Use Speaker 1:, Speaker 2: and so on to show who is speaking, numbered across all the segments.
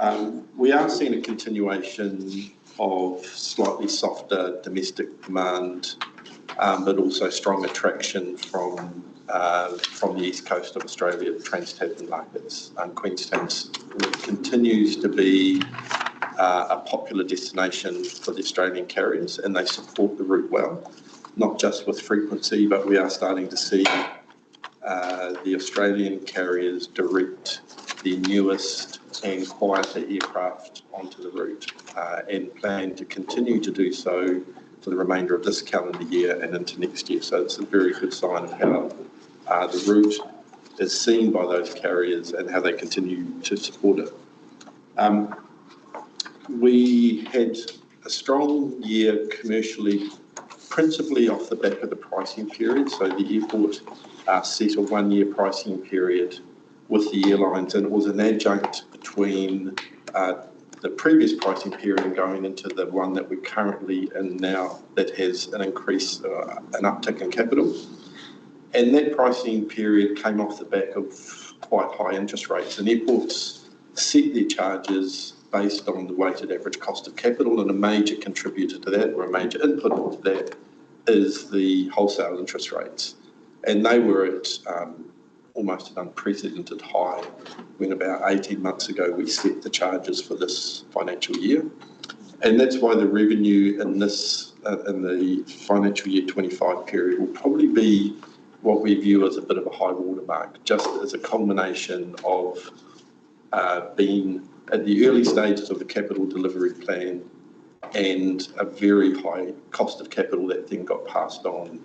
Speaker 1: We are seeing a continuation of slightly softer domestic demand, but also strong attraction from the east coast of Australia, Trans-Tasman markets. Queenstown continues to be a popular destination for the Australian carriers, and they support the route well, not just with frequency, but we are starting to see the Australian carriers direct the newest and quieter aircraft onto the route, and plan to continue to do so for the remainder of this calendar year and into next year. So it's a very good sign of how the route is seen by those carriers and how they continue to support it. We had a strong year commercially, principally off the back of the pricing period. So the airport set a one-year pricing period with the airlines, and it was an adjunct between the previous pricing period and going into the one that we're currently in now that has an increase, an uptick in capital. And that pricing period came off the back of quite high interest rates, and airports set their charges based on the weighted average cost of capital, and a major contributor to that, or a major input into that, is the wholesale interest rates. And they were at almost an unprecedented high when about 18 months ago we set the charges for this financial year. And that's why the revenue in this, in the financial year 25 period will probably be what we view as a bit of a high watermark, just as a combination of being at the early stages of the capital delivery plan and a very high cost of capital that then got passed on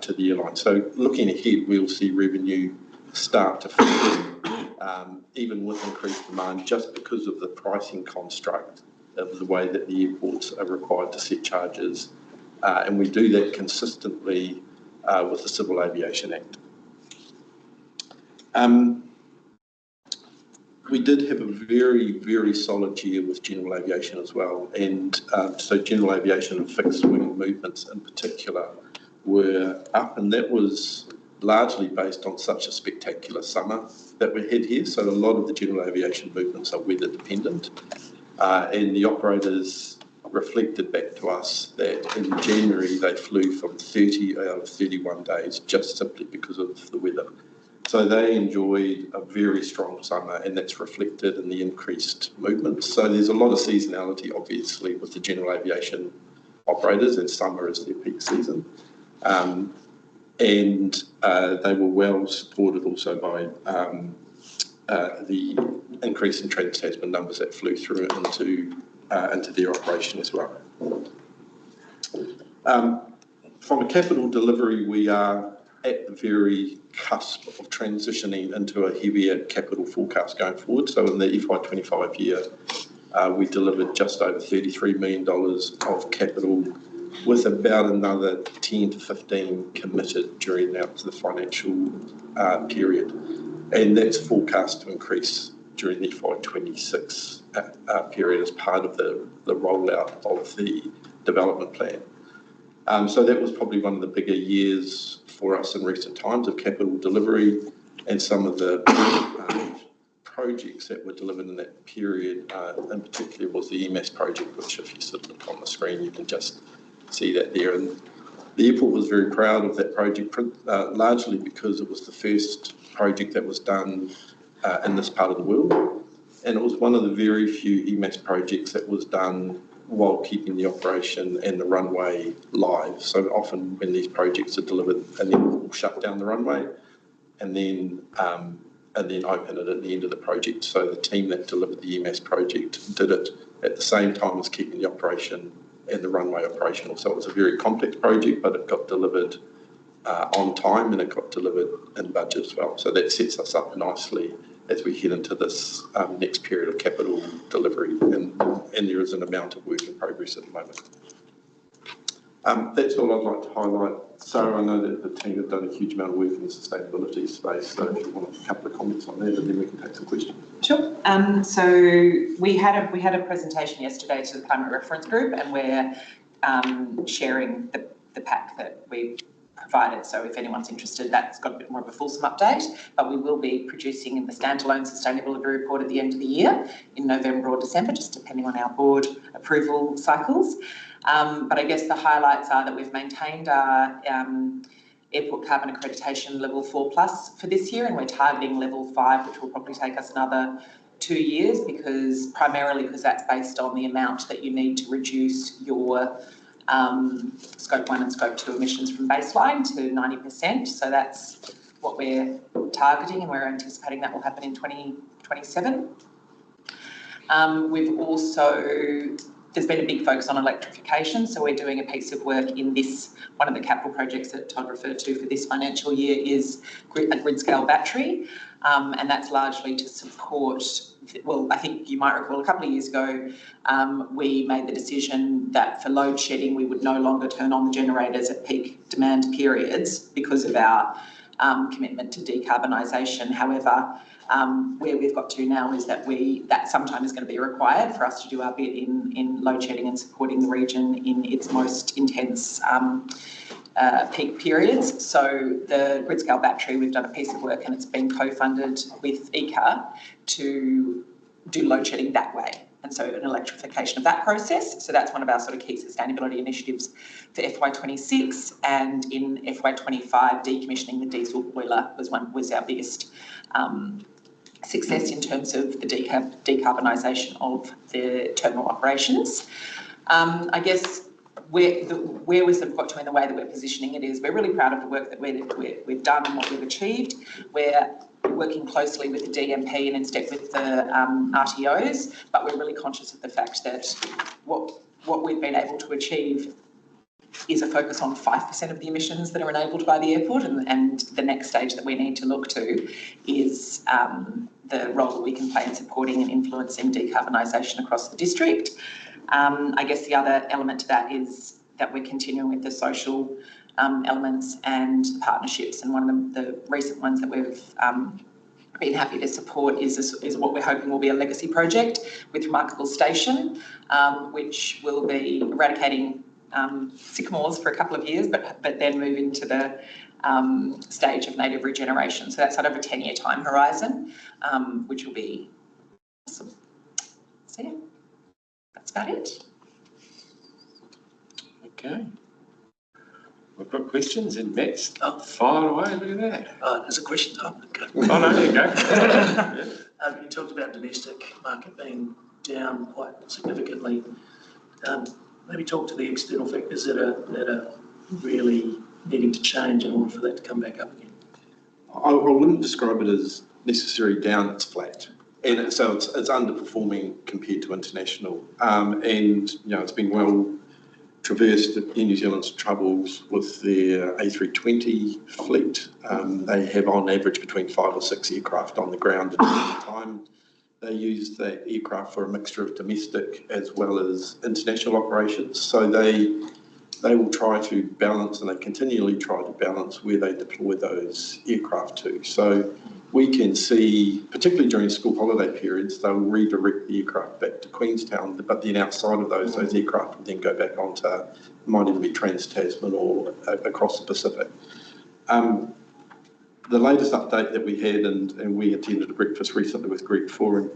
Speaker 1: to the airline. So looking ahead, we'll see revenue start to fall, even with increased demand, just because of the pricing construct of the way that the airports are required to set charges. And we do that consistently with the Civil Aviation Act. We did have a very, very solid year with general aviation as well. And so general aviation and fixed wing movements in particular were up, and that was largely based on such a spectacular summer that we had here. So a lot of the general aviation movements are weather dependent. And the operators reflected back to us that in January they flew from 30 out of 31 days just simply because of the weather. So they enjoyed a very strong summer, and that's reflected in the increased movements. So there's a lot of seasonality, obviously, with the general aviation operators, and summer is their peak season. And they were well supported also by the increase in Trans-Tasman numbers that flew through into their operation as well. From a capital delivery, we are at the very cusp of transitioning into a heavier capital forecast going forward. So in the FY25 year, we delivered just over $33 million of capital, with about another 10 to 15 committed during the financial period. And that's forecast to increase during the FY26 period as part of the rollout of the development plan. So that was probably one of the bigger years for us in recent times of capital delivery, and some of the projects that were delivered in that period, in particular, was the EMAS project, which if you sort of look on the screen, you can just see that there. And the airport was very proud of that project, largely because it was the first project that was done in this part of the world. And it was one of the very few EMAS projects that was done while keeping the operation and the runway live. So often when these projects are delivered, and then we'll shut down the runway and then open it at the end of the project. So the team that delivered the EMAS project did it at the same time as keeping the operation and the runway operational. So it was a very complex project, but it got delivered on time, and it got delivered in budget as well. So that sets us up nicely as we head into this next period of capital delivery, and there is an amount of work in progress at the moment. That's all I'd like to highlight. Sarah, I know that the team have done a huge amount of work in the sustainability space, so if you want a couple of comments on that, and then we can take some questions.
Speaker 2: Sure. So we had a presentation yesterday to the Climate Reference Group, and we're sharing the pack that we provided. So if anyone's interested, that's got a bit more of a fulsome update, but we will be producing the standalone sustainability report at the end of the year in November or December, just depending on our board approval cycles. But I guess the highlights are that we've maintained our airport carbon accreditation level 4+ for this year, and we're targeting level 5, which will probably take us another 2 years, primarily because that's based on the amount that you need to reduce your scope 1 and scope 2 emissions from baseline to 90%. So that's what we're targeting, and we're anticipating that will happen in 2027. We've also, there's been a big focus on electrification, so we're doing a piece of work in this, one of the capital projects that Todd referred to for this financial year is a grid scale battery, and that's largely to support, well, I think you might recall a couple of years ago, we made the decision that for load shedding we would no longer turn on the generators at peak demand periods because of our commitment to decarbonisation. However, where we've got to now is that that sometime is going to be required for us to do our bit in load shedding and supporting the region in its most intense peak periods. So the grid scale battery, we've done a piece of work and it's been co-funded with ECA to do load shedding that way. And so an electrification of that process. So that's one of our sort of key sustainability initiatives for FY26, and in FY25, decommissioning the diesel boiler was our biggest success in terms of the decarbonisation of the terminal operations. I guess where we've got to in the way that we're positioning it is we're really proud of the work that we've done and what we've achieved. We're working closely with the DMP and in step with the RTOs, but we're really conscious of the fact that what we've been able to achieve is a focus on 5% of the emissions that are enabled by the airport, and the next stage that we need to look to is the role that we can play in supporting and influencing decarbonisation across the district. I guess the other element to that is that we're continuing with the social elements and partnerships, and one of the recent ones that we've been happy to support is what we're hoping will be a legacy project with Remarkable Station, which will be eradicating sycamores for a couple of years, but then move into the stage of native regeneration. So that's sort of a 10-year time horizon, which will be awesome. So yeah, that's about it.
Speaker 3: Okay. We've got questions and Matt's fire away, look at that.
Speaker 4: There's a question. Oh, okay.
Speaker 3: Oh no, there you go.
Speaker 4: You talked about domestic market being down quite significantly. Maybe talk to the external factors that are really needing to change in order for that to come back up again.
Speaker 1: I wouldn't describe it as necessarily down, it's flat. And so it's underperforming compared to international. And, you know, it's been well traversed in New Zealand's troubles with their A320 fleet. They have on average between 5 or 6 aircraft on the ground at the time. They use that aircraft for a mixture of domestic as well as international operations. So they will try to balance, and they continually try to balance where they deploy those aircraft to. So we can see, particularly during school holiday periods, they'll redirect the aircraft back to Queenstown, but then outside of those aircraft will then go back onto, might even be Trans-Tasman or across the Pacific. The latest update that we had, and we attended a breakfast recently with Greg Foran,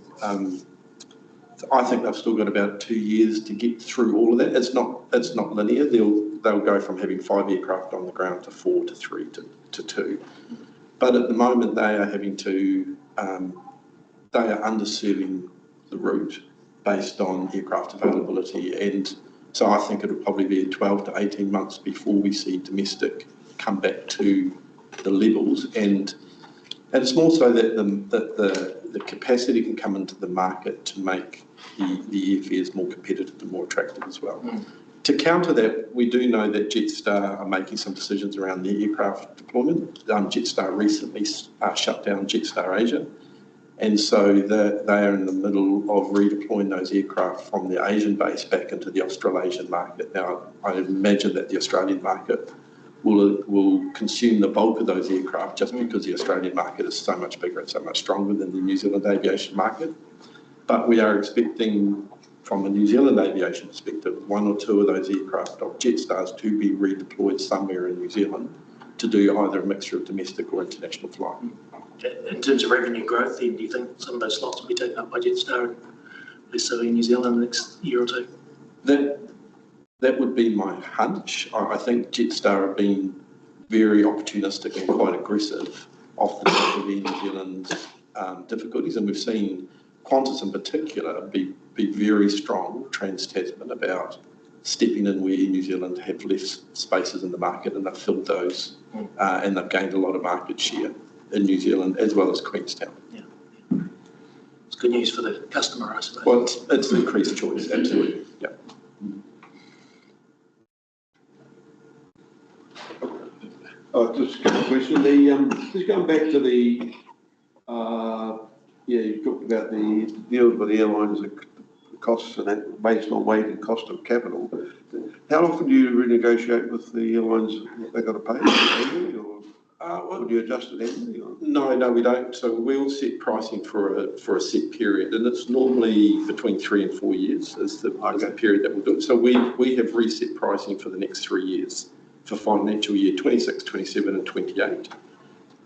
Speaker 1: I think they've still got about 2 years to get through all of that. It's not linear. They'll go from having 5 aircraft on the ground to 4 to 3 to 2. But at the moment they are having to, they are underserving the route based on aircraft availability. And so I think it'll probably be 12 to 18 months before we see domestic come back to the levels. And it's more so that the capacity can come into the market to make the airfares more competitive and more attractive as well. To counter that, we do know that Jetstar are making some decisions around the aircraft deployment. Jetstar recently shut down Jetstar Asia, and so they are in the middle of redeploying those aircraft from the Asian base back into the Australasian market. Now, I imagine that the Australian market will consume the bulk of those aircraft just because the Australian market is so much bigger and so much stronger than the New Zealand aviation market. But we are expecting, from a New Zealand aviation perspective, 1 or 2 of those aircraft of Jetstar's to be redeployed somewhere in New Zealand to do either a mixture of domestic or international flight.
Speaker 4: In terms of revenue growth, then, do you think some of those slots will be taken up by Jetstar and less so in New Zealand in the next year or two?
Speaker 1: That would be my hunch. I think Jetstar have been very opportunistic and quite aggressive off the back of Air New Zealand's difficulties, and we've seen Qantas in particular be very strong, Trans-Tasman, about stepping in where Air New Zealand have left spaces in the market, and they've filled those, and they've gained a lot of market share in New Zealand as well as Queenstown.
Speaker 4: Yeah. It's good news for the customer, I suppose.
Speaker 1: Well, it's increased choice, absolutely. Yeah.
Speaker 5: Just a question. Just going back to the, you talked about the deals with the airlines, the costs and that based on weighted cost of capital. How often do you renegotiate with the airlines what they've got to pay annually, or do you adjust it annually? Or?
Speaker 1: No, we don't. So we'll set pricing for a set period, and it's normally between 3 and 4 years is the period that we'll do it. So we have reset pricing for the next 3 years for financial year 26, 27 and 28.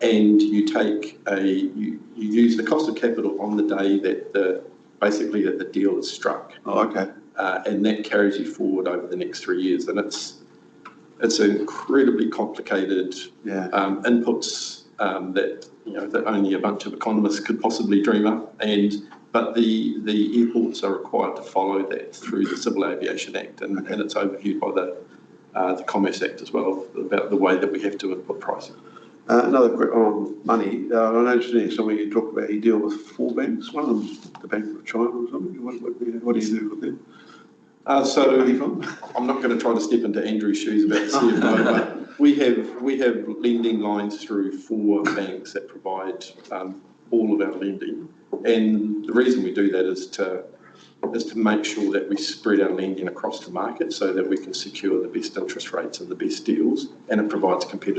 Speaker 1: And you take you use the cost of capital on the day that the deal is struck.
Speaker 5: Oh, okay.
Speaker 1: And that carries you forward over the next 3 years. And it's incredibly complicated inputs that only a bunch of economists could possibly dream up. But the airports are required to follow that through the Civil Aviation Act, and it's overviewed by the Commerce Act as well, about the way that we have to input pricing.
Speaker 5: Another quick on money. I noticed in somewhere you talk about you deal with 4 banks. One of them's the Bank of China or something. What do you do with them?
Speaker 1: So I'm not going to try to step into Andrew's shoes about the CFO, but we have lending lines through 4 banks that provide all of our lending, and the reason we do that is to make sure that we spread our lending across the market so that we can secure the best interest rates and the best deals, and it provides a bit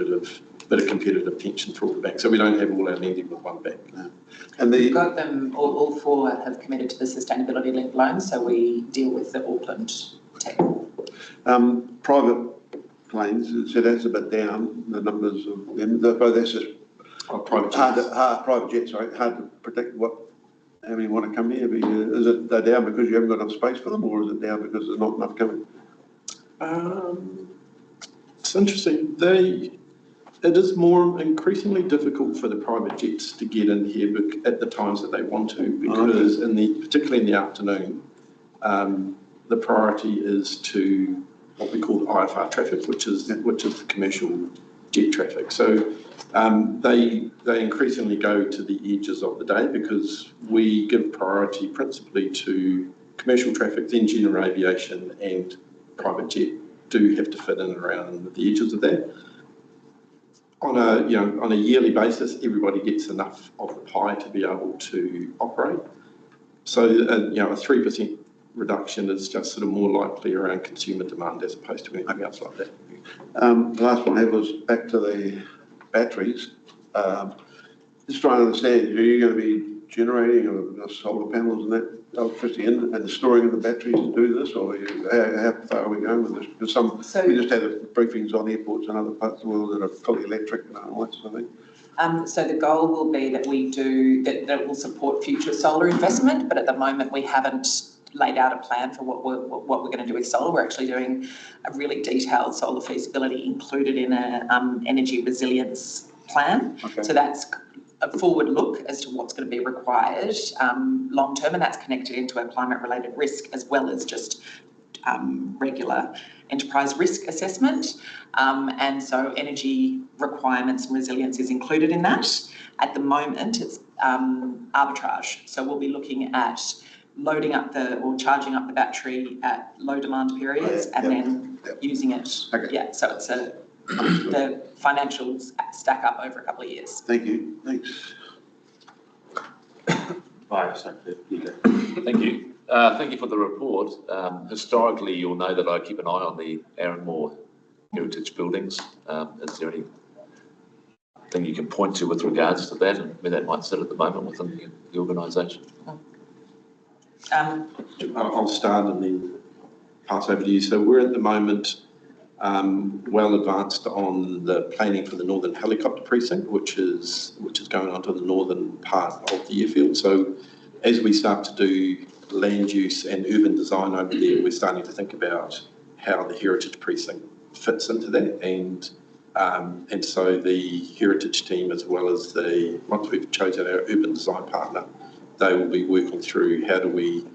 Speaker 1: of competitive tension for all the banks. So we don't have all our lending with one bank.
Speaker 5: No.
Speaker 2: And we've got them, all 4 have committed to the sustainability linked loans, so we deal with the Auckland tech.
Speaker 5: Private planes, so that's a bit down, the numbers of them, but that's just
Speaker 1: private jets.
Speaker 5: Private jets, sorry, hard to predict how many want to come here. Is it they're down because you haven't got enough space for them, or is it down because there's not enough coming?
Speaker 1: It's interesting. It is more increasingly difficult for the private jets to get in here at the times that they want to, because particularly in the afternoon, the priority is to what we call IFR traffic, which is the commercial jet traffic. So they increasingly go to the edges of the day, because we give priority principally to commercial traffic, then general aviation and private jet do have to fit in and around the edges of that. On a yearly basis, everybody gets enough of the pie to be able to operate. So a 3% reduction is just sort of more likely around consumer demand as opposed to anything else like that.
Speaker 5: The last one I had was back to the batteries. Just trying to understand, are you going to be generating solar panels and that electricity and storing in the batteries to do this, or how far are we going with this? Because we just had briefings on airports and other parts of the world that are fully electric and all that sort of thing.
Speaker 2: So the goal will be that that will support future solar investment, but at the moment we haven't laid out a plan for what we're going to do with solar. We're actually doing a really detailed solar feasibility included in an energy resilience plan.
Speaker 5: Okay.
Speaker 2: So that's a forward look as to what's going to be required long term, and that's connected into a climate related risk as well as just regular enterprise risk assessment. And so energy requirements and resilience is included in that. At the moment, it's arbitrage. So we'll be looking at loading up or charging up the battery at low demand periods and then using it.
Speaker 5: Okay.
Speaker 2: Yeah, so it's the financials stack up over a couple of years.
Speaker 5: Thank you. Thanks.
Speaker 6: Hi, thank you. Thank you for the report. Historically, you'll know that I keep an eye on the Aaron Moore heritage buildings. Is there anything you can point to with regards to that and where that might sit at the moment within the organisation?
Speaker 1: I'll start and then pass over to you. So we're at the moment well advanced on the planning for the Northern Helicopter Precinct, which is going on to the northern part of the airfield. So as we start to do land use and urban design over there, we're starting to think about how the Heritage Precinct fits into that. And so the Heritage team, as well as once we've chosen our urban design partner, they will be working through how do we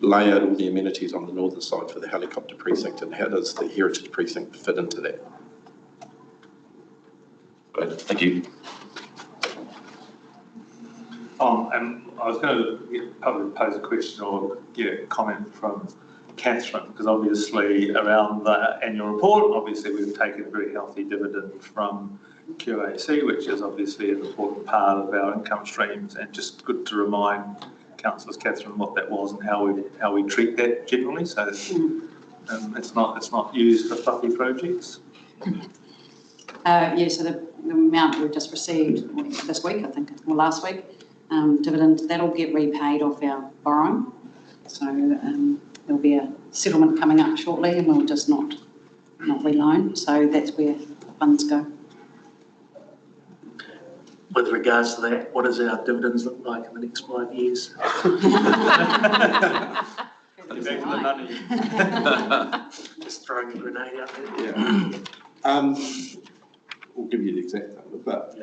Speaker 1: lay out all the amenities on the northern side for the helicopter precinct and how does the Heritage Precinct fit into that.
Speaker 6: Great, thank you.
Speaker 7: And I was going to probably pose a question or get a comment from Catherine, because obviously around the annual report, obviously we've taken a very healthy dividend from QAC, which is obviously an important part of our income streams, and just good to remind Councillors Catherine what that was and how we treat that generally, so it's not used for fluffy projects.
Speaker 8: Yeah, so the amount we just received this week, I think, or last week, dividend, that'll get repaid off our borrowing. So there'll be a settlement coming up shortly and we'll just not reloan. So that's where the funds go.
Speaker 4: With regards to that, what does our dividends look like in the next 5 years?
Speaker 7: Back to the money.
Speaker 4: Just throwing a grenade out there.
Speaker 1: Yeah. We'll give you the exact number, but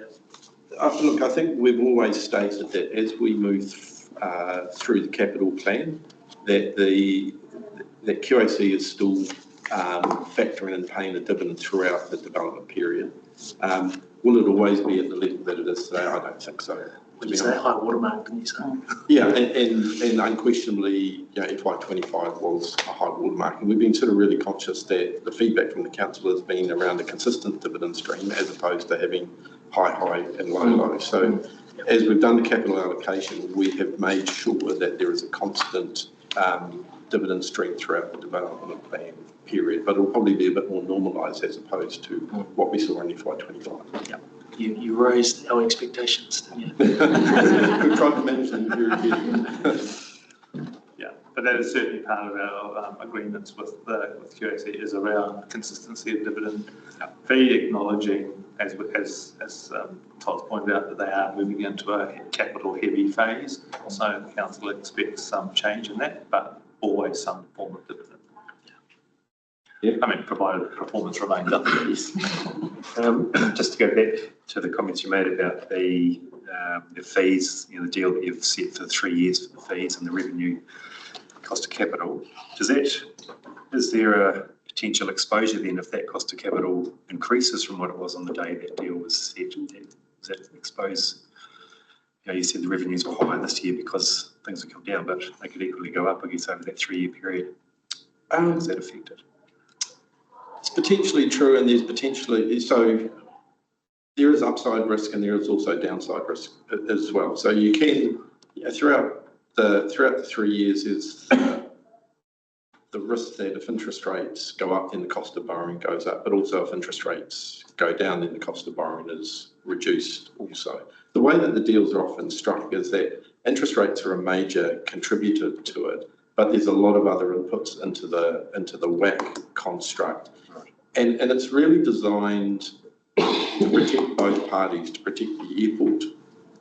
Speaker 1: look, I think we've always stated that as we move through the capital plan, that QAC is still factoring and paying a dividend throughout the development period. Will it always be at the level that it is today? I don't think so.
Speaker 4: When you say high watermark, can you say?
Speaker 1: Yeah, and unquestionably, FY25 was a high watermark, and we've been sort of really conscious that the feedback from the council has been around a consistent dividend stream as opposed to having high and low. So as we've done the capital allocation, we have made sure that there is a constant dividend stream throughout the development plan period, but it'll probably be a bit more normalised as opposed to what we saw in FY25.
Speaker 4: Yeah. You raised our expectations, didn't you?
Speaker 1: We've tried to manage them very carefully.
Speaker 7: Yeah, but that is certainly part of our agreements with QAC is around consistency of dividend fee, acknowledging, as Todd's pointed out, that they are moving into a capital heavy phase. So the council expects some change in that, but always some form of dividend.
Speaker 1: Yeah.
Speaker 7: I mean, provided performance remains up.
Speaker 9: Just to go back to the comments you made about the fees, the deal that you've set for 3 years for the fees and the revenue cost of capital. Is there a potential exposure then if that cost of capital increases from what it was on the day that deal was set? Does that expose? You said the revenues were higher this year because things have come down, but they could equally go up, I guess, over that 3-year period. Is that affected?
Speaker 1: It's potentially true, and there's potentially, so there is upside risk and there is also downside risk as well. So you can, throughout the 3 years is the risk that if interest rates go up, then the cost of borrowing goes up, but also if interest rates go down, then the cost of borrowing is reduced also. The way that the deals are often struck is that interest rates are a major contributor to it, but there's a lot of other inputs into the WACC construct. And it's really designed to protect both parties, to protect the airport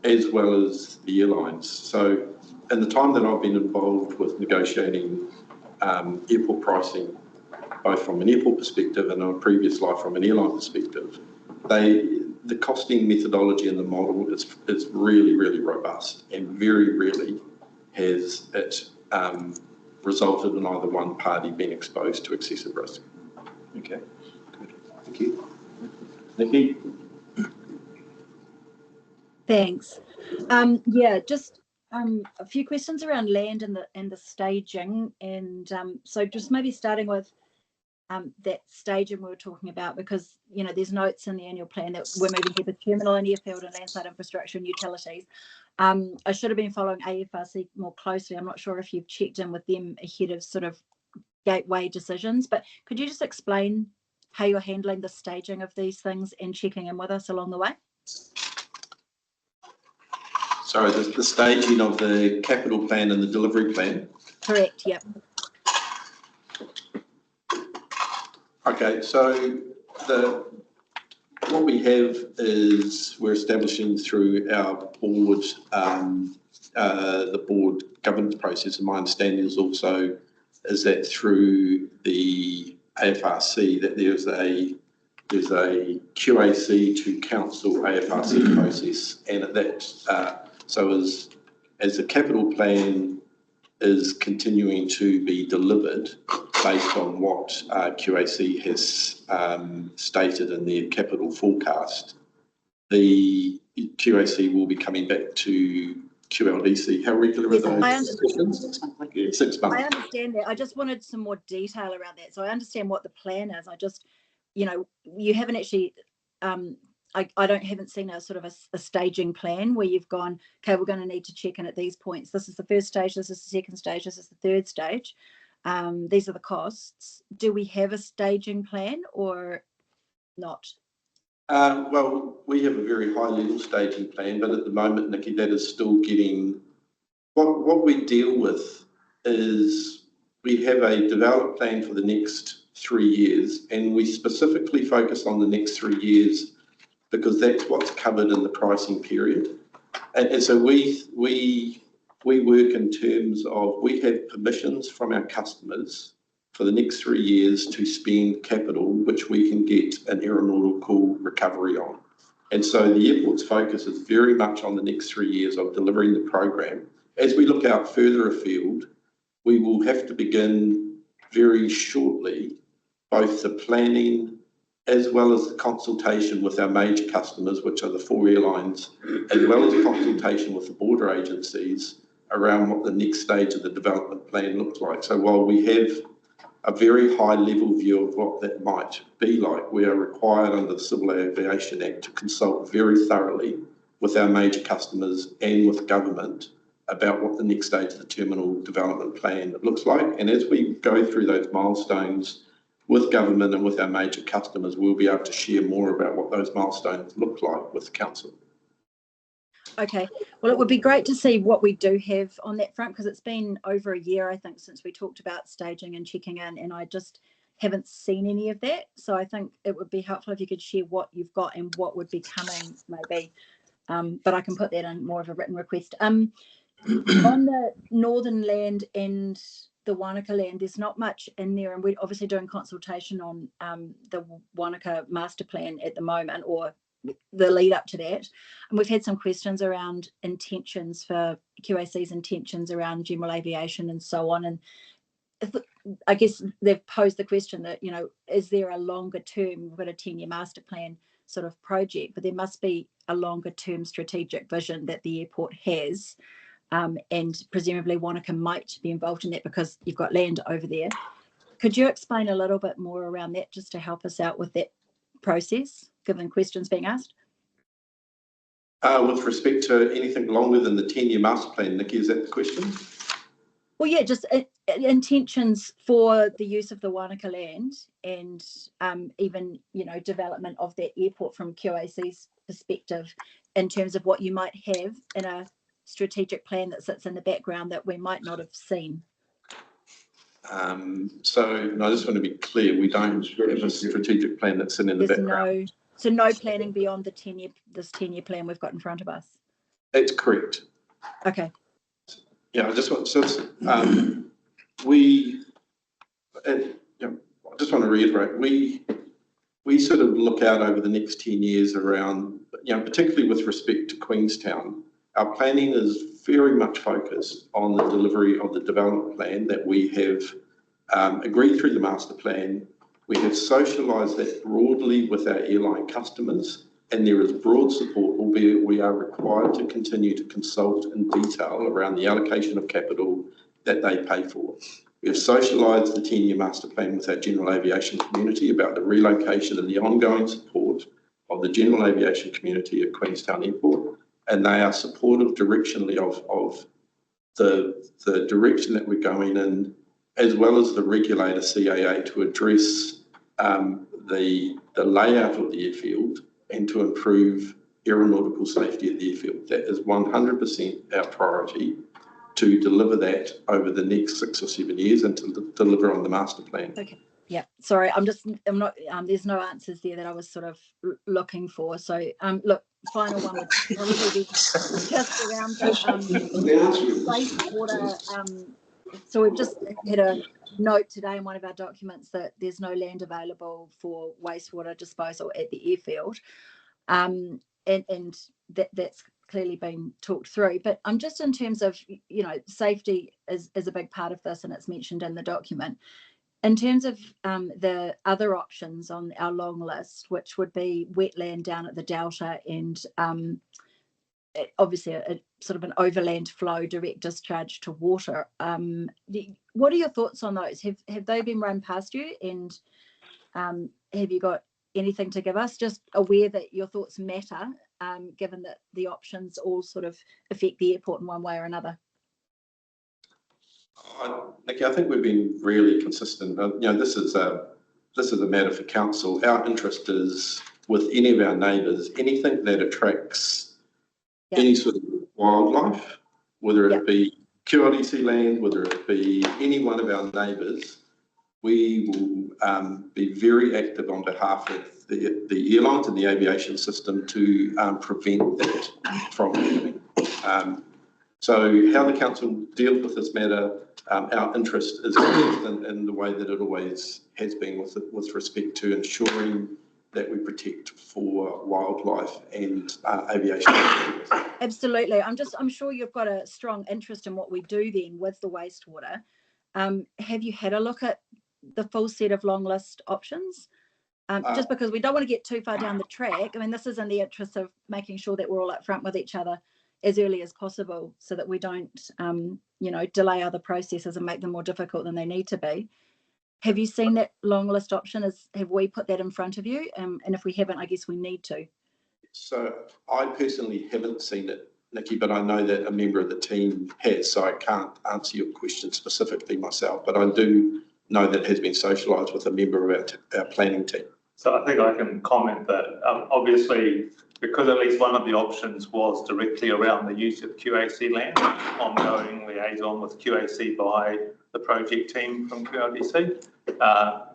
Speaker 1: as well as the airlines. So in the time that I've been involved with negotiating airport pricing, both from an airport perspective and in a previous life from an airline perspective, the costing methodology and the model is really, really robust, and very rarely has it resulted in either one party being exposed to excessive risk.
Speaker 9: Okay, good. Thank you.
Speaker 1: Nikki?
Speaker 10: Thanks. Just a few questions around land and the staging, and so just maybe starting with that staging we were talking about, because there's notes in the annual plan that we're moving here with terminal and airfield and landside infrastructure and utilities. I should have been following AFRC more closely. I'm not sure if you've checked in with them ahead of sort of gateway decisions, but could you just explain how you're handling the staging of these things and checking in with us along the way?
Speaker 1: Sorry, the staging of the capital plan and the delivery plan?
Speaker 10: Correct, yep.
Speaker 1: Okay, so what we have is we're establishing through our board, the board governance process, and my understanding is also is that through the AFRC that there's a QAC to council AFRC process, and that so as the capital plan is continuing to be delivered based on what QAC has stated in their capital forecast, the QAC will be coming back to QLDC. How regular are those sessions? 6 months.
Speaker 10: I understand that. I just wanted some more detail around that. So I understand what the plan is. I just, you haven't actually, haven't seen a sort of a staging plan where you've gone, okay, we're going to need to check in at these points. This is the first stage, this is the second stage, this is the third stage. These are the costs. Do we have a staging plan or not?
Speaker 1: Well, we have a very high level staging plan, but at the moment, Nikki, that is still getting, what we deal with is we have a development plan for the next 3 years, and we specifically focus on the next 3 years because that's what's covered in the pricing period. And so we work in terms of, we have permissions from our customers for the next 3 years to spend capital, which we can get an aeronautical recovery on. And so the airport's focus is very much on the next 3 years of delivering the program. As we look out further afield, we will have to begin very shortly both the planning as well as the consultation with our major customers, which are the 4 airlines, as well as consultation with the border agencies around what the next stage of the development plan looks like. So while we have a very high level view of what that might be like, we are required under the Civil Aviation Act to consult very thoroughly with our major customers and with government about what the next stage of the terminal development plan looks like. And as we go through those milestones with government and with our major customers, we'll be able to share more about what those milestones look like with the council.
Speaker 10: Okay, well, it would be great to see what we do have on that front, because it's been over a year, I think, since we talked about staging and checking in, and I just haven't seen any of that. So I think it would be helpful if you could share what you've got and what would be coming, maybe. But I can put that in more of a written request. On the Northern Land and the Wanaka Land, there's not much in there, and we're obviously doing consultation on the Wanaka master plan at the moment, or the lead up to that, and we've had some questions around intentions for QAC's intentions around general aviation and so on, and I guess they've posed the question that, is there a longer term, we've got a 10-year master plan sort of project, but there must be a longer term strategic vision that the airport has, and presumably Wanaka might be involved in that because you've got land over there. Could you explain a little bit more around that, just to help us out with that process, given questions being asked?
Speaker 1: With respect to anything longer than the 10-year master plan, Nikki, is that the question? Well,
Speaker 10: yeah, just intentions for the use of the Wanaka land, and even, development of that airport from QAC's perspective, in terms of what you might have in a strategic plan that sits in the background that we might not have seen.
Speaker 1: So I just want to be clear, we don't have a strategic plan that's in the background.
Speaker 10: No planning beyond the 10-year plan we've got in front of us.
Speaker 1: That's correct.
Speaker 10: Okay.
Speaker 1: Yeah, I just want to reiterate, we sort of look out over the next 10 years around, particularly with respect to Queenstown. Our planning is very much focused on the delivery of the development plan that we have agreed through the master plan. We have socialised that broadly with our airline customers, and there is broad support, albeit we are required to continue to consult in detail around the allocation of capital that they pay for. We have socialised the 10-year master plan with our general aviation community about the relocation and the ongoing support of the general aviation community at Queenstown Airport, and they are supportive directionally of the direction that we're going in, as well as the regulator CAA, to address the layout of the airfield and to improve aeronautical safety at the airfield. That is 100% our priority, to deliver that over the next 6 or 7 years and to deliver on the master plan.
Speaker 10: Okay. Yeah, sorry, I'm not, there's no answers there that I was sort of looking for. So, look, final one would probably be just around the wastewater. So we've just had a note today in one of our documents that there's no land available for wastewater disposal at the airfield. And that's clearly been talked through. But I'm just in terms of, you know, safety is a big part of this, and it's mentioned in the document. In terms of the other options on our long list, which would be wetland down at the Delta and obviously a sort of an overland flow direct discharge to water. What are your thoughts on those? Have they been run past you, and have you got anything to give us? Just aware that your thoughts matter, given that the options all sort of affect the airport in one way or another.
Speaker 1: Nikki, I think we've been really consistent. You know, this is a matter for council. Our interest is with any of our neighbours, anything that attracts any sort of wildlife, whether it be QLDC land, whether it be any one of our neighbours, we will be very active on behalf of the airlines and the aviation system to prevent that from happening. So how the council deals with this matter, our interest is consistent in the way that it always has been with respect to ensuring that we protect for wildlife and aviation.
Speaker 10: Absolutely. I'm sure you've got a strong interest in what we do then with the wastewater. Have you had a look at the full set of long list options? Just because we don't want to get too far down the track. I mean, this is in the interest of making sure that we're all up front with each other as early as possible, so that we don't, you know, delay other processes and make them more difficult than they need to be. Have you seen that long list option? Have we put that in front of you? And if we haven't, I guess we need to.
Speaker 1: So I personally haven't seen it, Nikki, but I know that a member of the team has, so I can't answer your question specifically myself, but I do know that it has been socialised with a member of our planning team.
Speaker 7: So I think I can comment that obviously, because at least one of the options was directly around the use of QAC land, ongoing liaison with QAC by the project team from QLDC,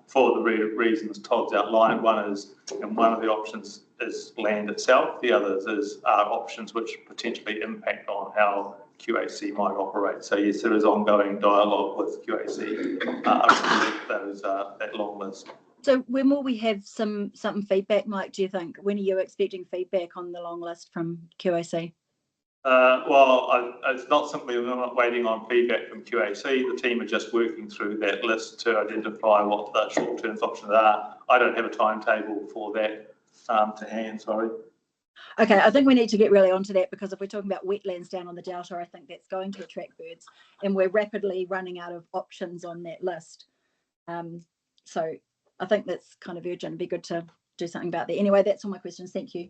Speaker 7: for the reasons Todd's outlined. One is, and one of the options is land itself. The others are options which potentially impact on how QAC might operate. So yes, there is ongoing dialogue with QAC around that long list.
Speaker 10: So when will we have something feedback, Mike, do you think? When are you expecting feedback on the long list from QAC?
Speaker 7: Well, it's not simply, we're not waiting on feedback from QAC. The team are just working through that list to identify what the short-term options are. I don't have a timetable for that to hand, sorry.
Speaker 10: Okay, I think we need to get really onto that, because if we're talking about wetlands down on the Delta, I think that's going to attract birds, and we're rapidly running out of options on that list. So I think that's kind of urgent. It'd be good to do something about that. Anyway, that's all my questions. Thank you.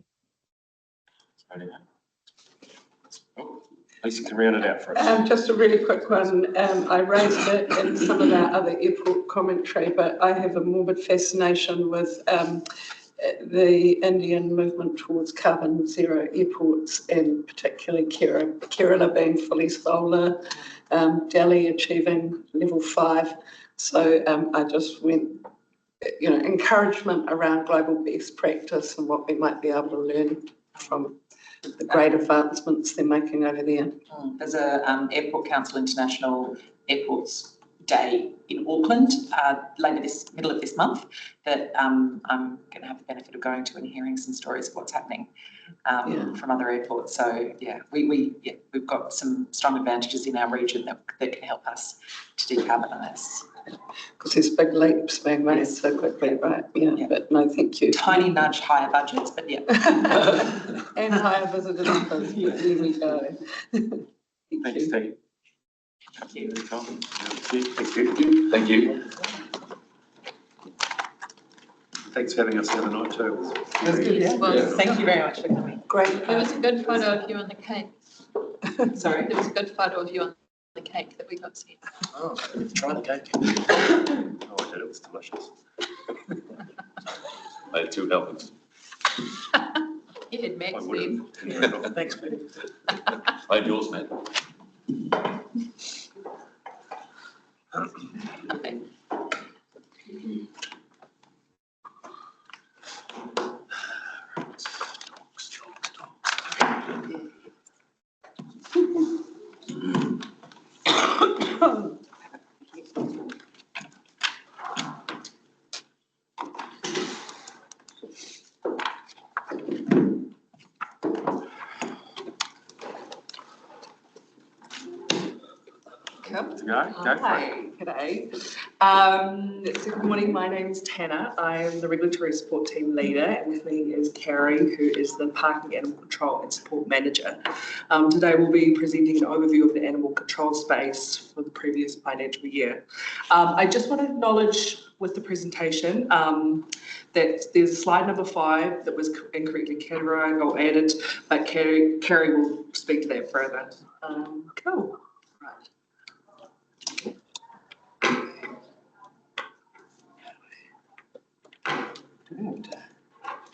Speaker 3: Lisa can round it out for us.
Speaker 11: Just a really quick one. I raised it in some of our other airport commentary, but I have a morbid fascination with the Indian movement towards carbon zero airports, and particularly Kerala being fully solar, Delhi achieving level 5. So I just went, you know, encouragement around global best practice and what we might be able to learn from the great advancements they're making over there.
Speaker 2: There's a Airport Council International Airports Day in Auckland middle of this month that I'm going to have the benefit of going to and hearing some stories of what's happening from other airports. So yeah, we've got some strong advantages in our region that can help us to decarbonise.
Speaker 11: Because there's big leaps being made so quickly, right? Yeah, but no, thank you.
Speaker 2: Tiny nudge, higher budgets, but yeah.
Speaker 11: And higher visitor numbers, but there we go.
Speaker 3: Thanks, Steve.
Speaker 2: Thank you.
Speaker 3: Thank you. Thanks for having us the other night too.
Speaker 2: Thank you very much for coming.
Speaker 11: Great.
Speaker 12: There was a good photo of you on the cake.
Speaker 2: Sorry?
Speaker 12: There was a good photo of you on the cake that we got to see.
Speaker 3: Oh, try the cake. Oh, I did. It was delicious.
Speaker 6: I had 2 helpings.
Speaker 12: You did Max
Speaker 3: I
Speaker 12: then.
Speaker 3: would. Thanks, Pete.
Speaker 6: I had yours, Matt.
Speaker 12: Okay.
Speaker 3: to go. Go for it.
Speaker 13: Hi, g'day. So good morning, my name's Tanner. I am the Regulatory Support Team Leader, and with me is Carrie, who is the Parking Animal Control and Support Manager. Today we'll be presenting an overview of the animal control space for the previous financial year. I just want to acknowledge with the presentation that there's slide number 5 that was incorrectly categorised or added, but Carrie will speak to that further. Cool. Right.
Speaker 2: Good.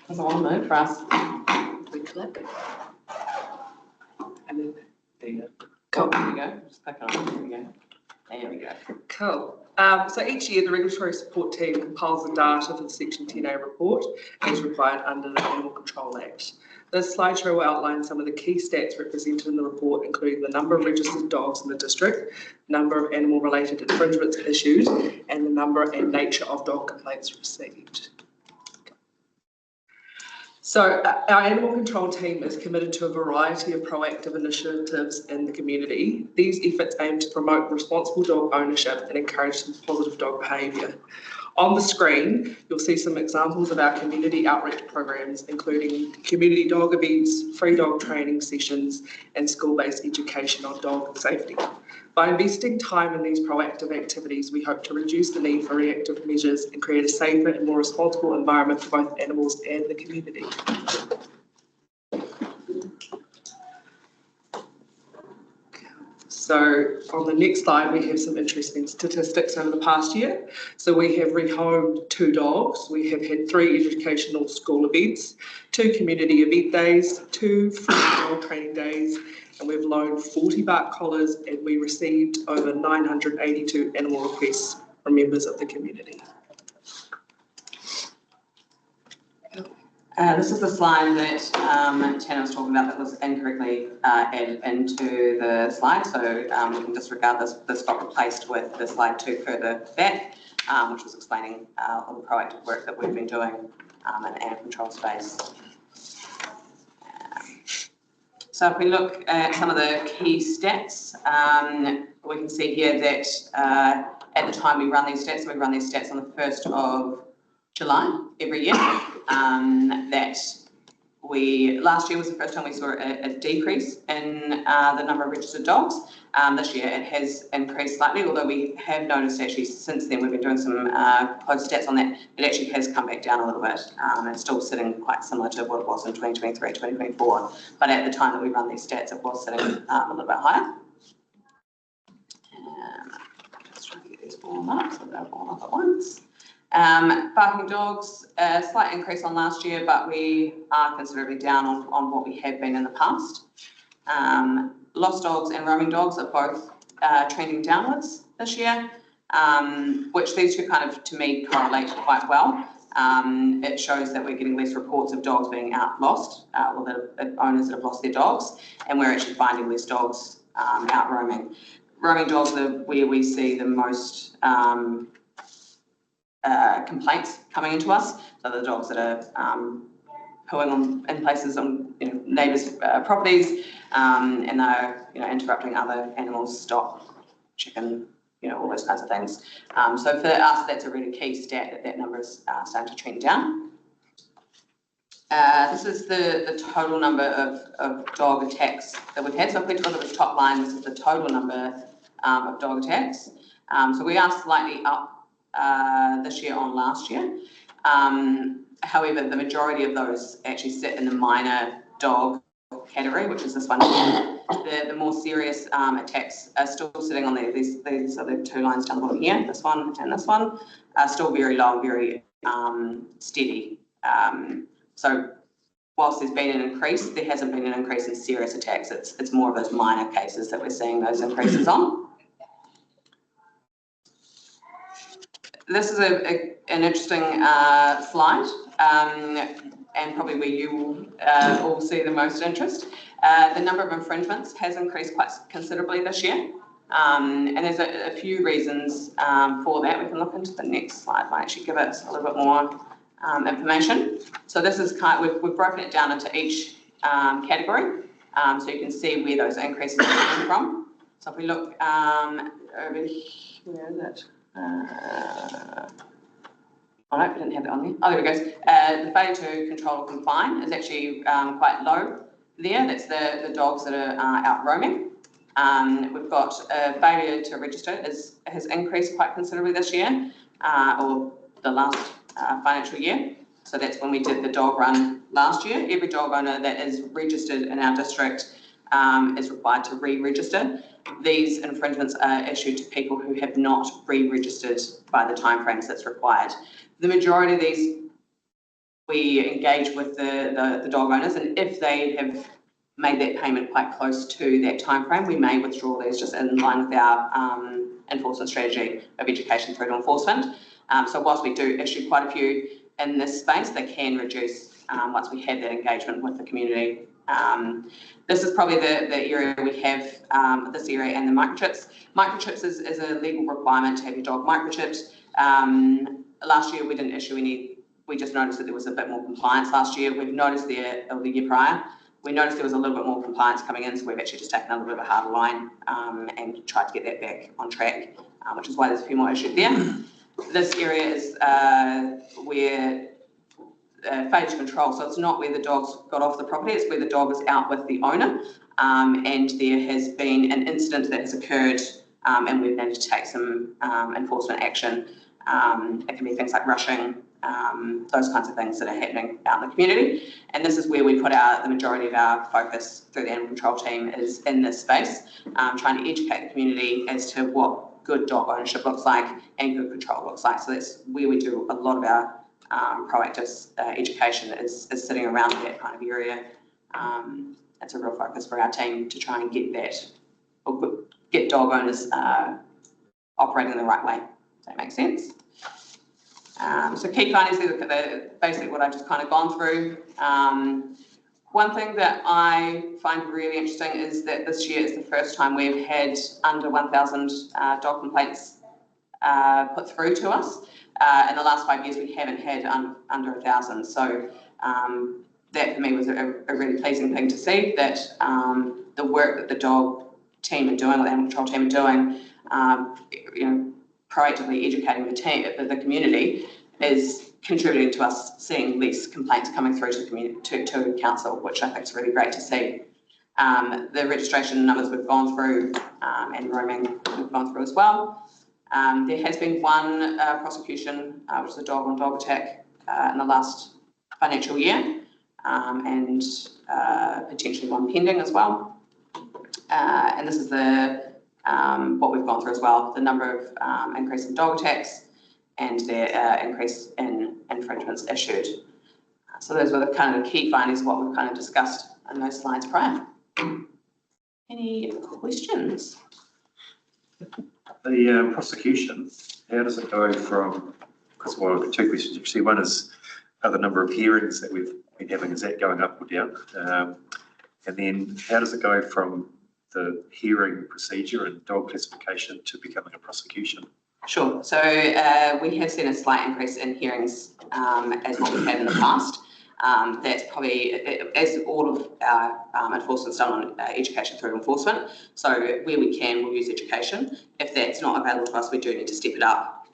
Speaker 2: Doesn't want to move for us.
Speaker 13: We click. And then
Speaker 2: There you go. Cool. There we go. Just click on it. There we go. There we go.
Speaker 13: Cool. So each year the Regulatory Support Team compiles the data for the Section 10A report as required under the Animal Control Act. This slideshow will outline some of the key stats represented in the report, including the number of registered dogs in the district, number of animal-related infringements issued, and the number and nature of dog complaints received. So our animal control team is committed to a variety of proactive initiatives in the community. These efforts aim to promote responsible dog ownership and encourage some positive dog behaviour. On the screen, you'll see some examples of our community outreach programs, including community dog events, free dog training sessions, and school-based education on dog safety. By investing time in these proactive activities, we hope to reduce the need for reactive measures and create a safer and more responsible environment for both animals and the community. So on the next slide, we have some interesting statistics over the past year. So we have rehomed 2 dogs. We have had 3 educational school events, 2 community event days, 2 free dog training days, and we've loaned 40 bark collars, and we received over 982 animal requests from members of the community.
Speaker 2: This is the slide that Tanner was talking about that was incorrectly added into the slide. So we can disregard this got replaced with the slide 2 further back, which was explaining all the proactive work that we've been doing in the animal control space. So if we look at some of the key stats, we can see here that at the time we run these stats on the 1st of July every year, that last year was the first time we saw a decrease in the number of registered dogs. This year it has increased slightly, although we have noticed actually since then we've been doing some close stats on that, it actually has come back down a little bit. It's still sitting quite similar to what it was in 2023, 2024, but at the time that we run these stats it was sitting a little bit higher. Just trying to get these all up so they're all up at once. Barking dogs, a slight increase on last year, but we are considerably down on what we have been in the past. Lost dogs and roaming dogs are both trending downwards this year, which these two kind of, to me, correlate quite well. It shows that we're getting less reports of dogs being lost, or the owners that have lost their dogs, and we're actually finding less dogs out roaming. Roaming dogs are where we see the most complaints coming into us. So the dogs that are pooing in places on neighbours' properties, and they're interrupting other animals, stock, chicken, all those kinds of things. So for us, that's a really key stat that number is starting to trend down. This is the total number of dog attacks that we've had. So if we look at the top line, this is the total number of dog attacks. So we are slightly up this year on last year. However, the majority of those actually sit in the minor dog category, which is this one here. The more serious attacks are still sitting on there. These are the 2 lines down the bottom here, this one and this one, are still very low, very steady. So whilst there's been an increase, there hasn't been an increase in serious attacks. It's more of those minor cases that we're seeing those increases on. This is an interesting slide, and probably where you will all see the most interest. The number of infringements has increased quite considerably this year, and there's a few reasons for that. We can look into the next slide, might actually give us a little bit more information. So this is we've broken it down into each category, so you can see where those increases are coming from. So if we look over here, where is it? Oh no, we didn't have that on there. Oh, there it goes. The failure to control or confine is actually quite low there. That's the dogs that are out roaming. We've got failure to register has increased quite considerably this year, or the last financial year. So that's when we did the dog run last year. Every dog owner that is registered in our district is required to re-register. These infringements are issued to people who have not re-registered by the timeframes that's required. The majority of these, we engage with the dog owners, and if they have made that payment quite close to that timeframe, we may withdraw these just in line with our enforcement strategy of education through to enforcement. So whilst we do issue quite a few in this space, they can reduce once we have that engagement with the community. This is probably the area we have, this area and the microchips. Microchips is a legal requirement to have your dog microchipped. Last year we didn't issue any, we just noticed that there was a bit more compliance last year. We've noticed the year prior, we noticed there was a little bit more compliance coming in, so we've actually just taken a little bit of a harder line and tried to get that back on track, which is why there's a few more issues there. This area is where failure to control, so it's not where the dog's got off the property, it's where the dog is out with the owner, and there has been an incident that has occurred, and we've needed to take some enforcement action. It can be things like rushing, those kinds of things that are happening out in the community. And this is where we put the majority of our focus through the animal control team is in this space, trying to educate the community as to what good dog ownership looks like and good control looks like. So that's where we do a lot of our proactive education is sitting around that kind of area. It's a real focus for our team to try and get that, or get dog owners operating the right way. Does that make sense? So key findings, look at basically what I've just kind of gone through. One thing that I find really interesting is that this year is the first time we've had under 1,000 dog complaints put through to us. In the last 5 years, we haven't had under 1,000. So that for me was a really pleasing thing to see, that the work that the dog team are doing, or the animal control team are doing, you know, proactively educating the community is contributing to us seeing less complaints coming through to council, which I think is really great to see. The registration numbers we've gone through and roaming we've gone through as well. There has been one prosecution, which is a dog-on-dog attack in the last financial year, and potentially one pending as well. And this is what we've gone through as well, the number of increase in dog attacks and the increase in infringements issued. So those were the kind of the key findings of what we've kind of discussed in those slides prior. Any questions?
Speaker 9: The prosecution, how does it go from, because well, I've got two questions actually. One is, the number of hearings that we've been having, is that going up or down? And then how does it go from the hearing procedure and dog classification to becoming a prosecution?
Speaker 2: Sure. So we have seen a slight increase in hearings as what we've had in the past. That's probably, as all of our enforcement's done on education through enforcement. So where we can, we'll use education. If that's not available to us, we do need to step it up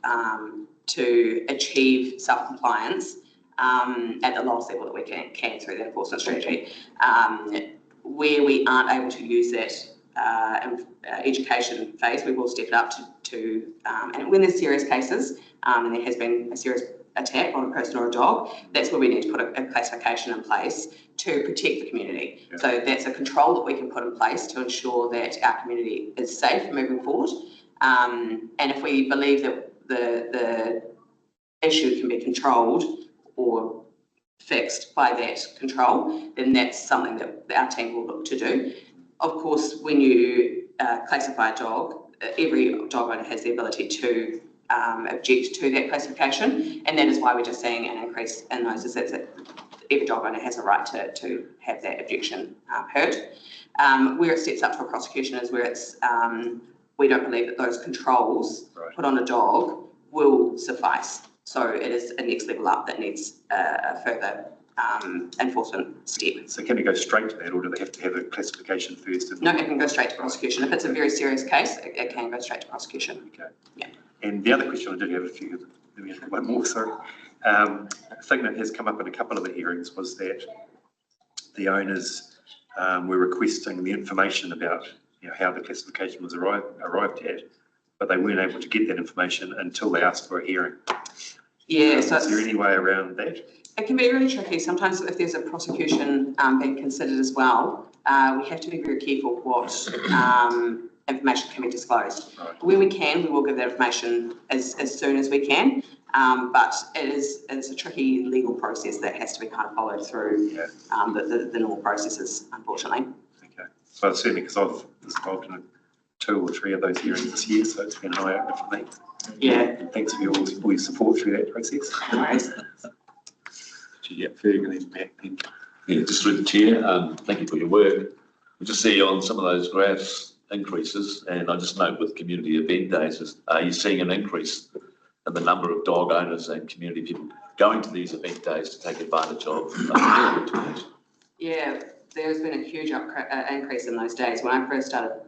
Speaker 2: to achieve self-compliance at the lowest level that we can through the enforcement strategy. Where we aren't able to use that education phase, we will step it up to and when there's serious cases, and there has been a serious attack on a person or a dog, that's where we need to put a classification in place to protect the community. Yeah. So that's a control that we can put in place to ensure that our community is safe moving forward. And if we believe that the issue can be controlled or fixed by that control, then that's something that our team will look to do. Of course, when you classify a dog, every dog owner has the ability to object to that classification, and that is why we're just seeing an increase in those, is that every dog owner has a right to have that objection heard. Where it steps up to a prosecution is where it's we don't believe that those controls put on a dog will suffice. So it is a next level up that needs a further enforcement step.
Speaker 9: So can it go straight to that, or do they have to have a classification first?
Speaker 2: No, it can go straight to prosecution. If it's a very serious case, it can go straight to prosecution.
Speaker 9: Okay.
Speaker 2: Yeah.
Speaker 9: And the other question, I did have a few, maybe one more, sorry. A thing that has come up in a couple of the hearings was that the owners were requesting the information about how the classification was arrived at, but they weren't able to get that information until they asked for a hearing.
Speaker 2: Yeah, so
Speaker 9: is there any way around that?
Speaker 2: It can be really tricky. Sometimes if there's a prosecution being considered as well, we have to be very careful what information can be disclosed.
Speaker 9: Right.
Speaker 2: When we can, we will give that information as soon as we can, but it's a tricky legal process that has to be kind of followed through the normal processes, unfortunately.
Speaker 9: Okay. So certainly because I've been involved in 2 or 3 of those hearings this year, so it's been an eye opener for me.
Speaker 2: Yeah.
Speaker 9: And thanks for all your support through that process.
Speaker 2: No worries.
Speaker 3: Yeah, Fergus and back then.
Speaker 6: Yeah, just through the chair, thank you for your work. We just see on some of those graphs increases, and I just note with community event days, are you seeing an increase in the number of dog owners and community people going to these event days to take advantage of?
Speaker 2: Yeah, there's been a huge increase in those days. When I first started,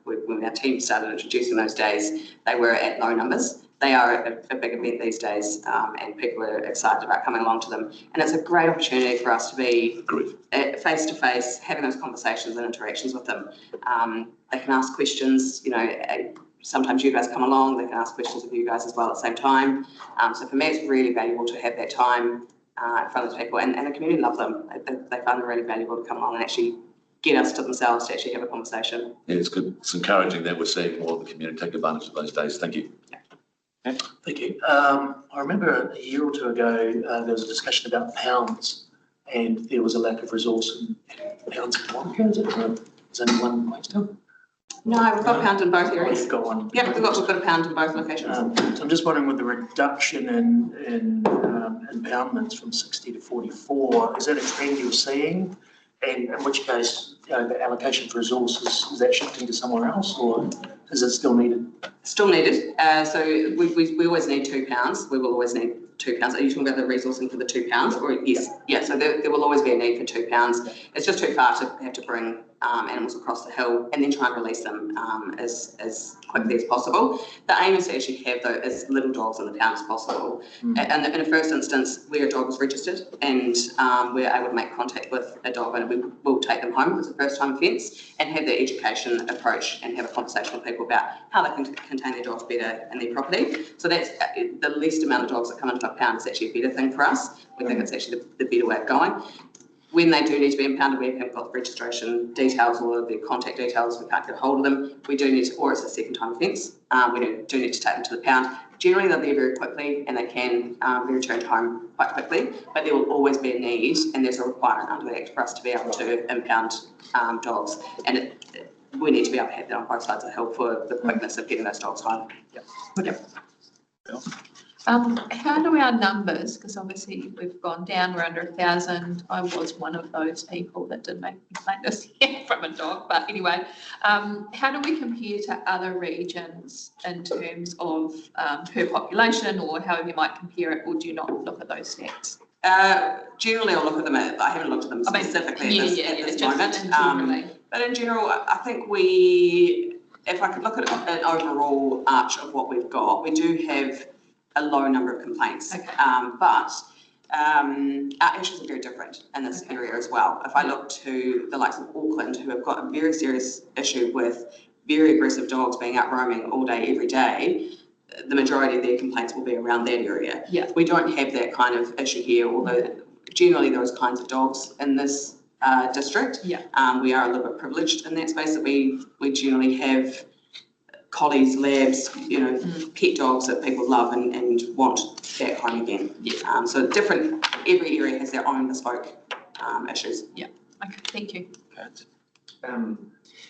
Speaker 2: when our team started introducing those days, they were at low numbers. They are a big event these days, and people are excited about coming along to them. And it's a great opportunity for us to be face to face, having those conversations and interactions with them. They can ask questions, sometimes you guys come along, they can ask questions of you guys as well at the same time. So for me, it's really valuable to have that time in front of those people, and the community love them. They find it really valuable to come along and actually get us to themselves to actually have a conversation.
Speaker 6: Yeah, it's good. It's encouraging that we're seeing more of the community take advantage of those days. Thank you.
Speaker 4: Thank you. I remember a year or 2 ago, there was a discussion about pounds, and there was a lack of resource in pounds in Wanaka. Is only one place now?
Speaker 2: No, we've got pound in both areas.
Speaker 4: We've got one.
Speaker 2: Yeah, we've got a pound in both locations.
Speaker 4: So I'm just wondering, with the reduction in impoundments from 60 to 44, is that a trend you're seeing? And in which case, the allocation for resources, is that shifting to somewhere else, or is it still needed?
Speaker 2: Still needed. So we always need £2. We will always need £2. Are you talking about the resourcing for the £2? Or yes, yeah. So there will always be a need for £2. It's just too far to have to bring animals across the hill and then try and release them as quickly as possible. The aim is to actually have as little dogs in the pound as possible. And in the first instance, where a dog was registered and we're able to make contact with a dog, and we will take them home as a first-time offence and have the education approach and have a conversation with people about how they can contain their dogs better in their property. So that's the least amount of dogs that come into a pound is actually a better thing for us. We think it's actually the better way of going. When they do need to be impounded, we haven't got the registration details or the contact details, we can't get a hold of them. We do need to, or it's a second time offence, we do need to take them to the pound. Generally, they're there very quickly and they can be returned home quite quickly, but there will always be a need, and there's a requirement under the Act for us to be able to impound dogs. And we need to be able to have that on both sides of the hill for the quickness of getting those dogs home.
Speaker 12: How do our numbers, because obviously we've gone down, we're under 1,000. I was one of those people that did make a complaint this year from a dog, but anyway, how do we compare to other regions in terms of per population, or however you might compare it, or do you not look at those stats?
Speaker 2: Generally, I'll look at them I haven't looked at them specifically at this moment. But in general, I think if I could look at an overall arch of what we've got, we do have a low number of complaints, but our issues are very different in this area as well. If I look to the likes of Auckland, who have got a very serious issue with very aggressive dogs being out roaming all day, every day, the majority of their complaints will be around that area.
Speaker 12: Yeah.
Speaker 2: We don't have that kind of issue here, although generally those kinds of dogs in this district.
Speaker 12: Yeah.
Speaker 2: We are a little bit privileged in that space that we generally have collies, labs, pet dogs that people love and want back home again. Yeah. So every area has their own bespoke issues.
Speaker 12: Yeah. Okay, thank you.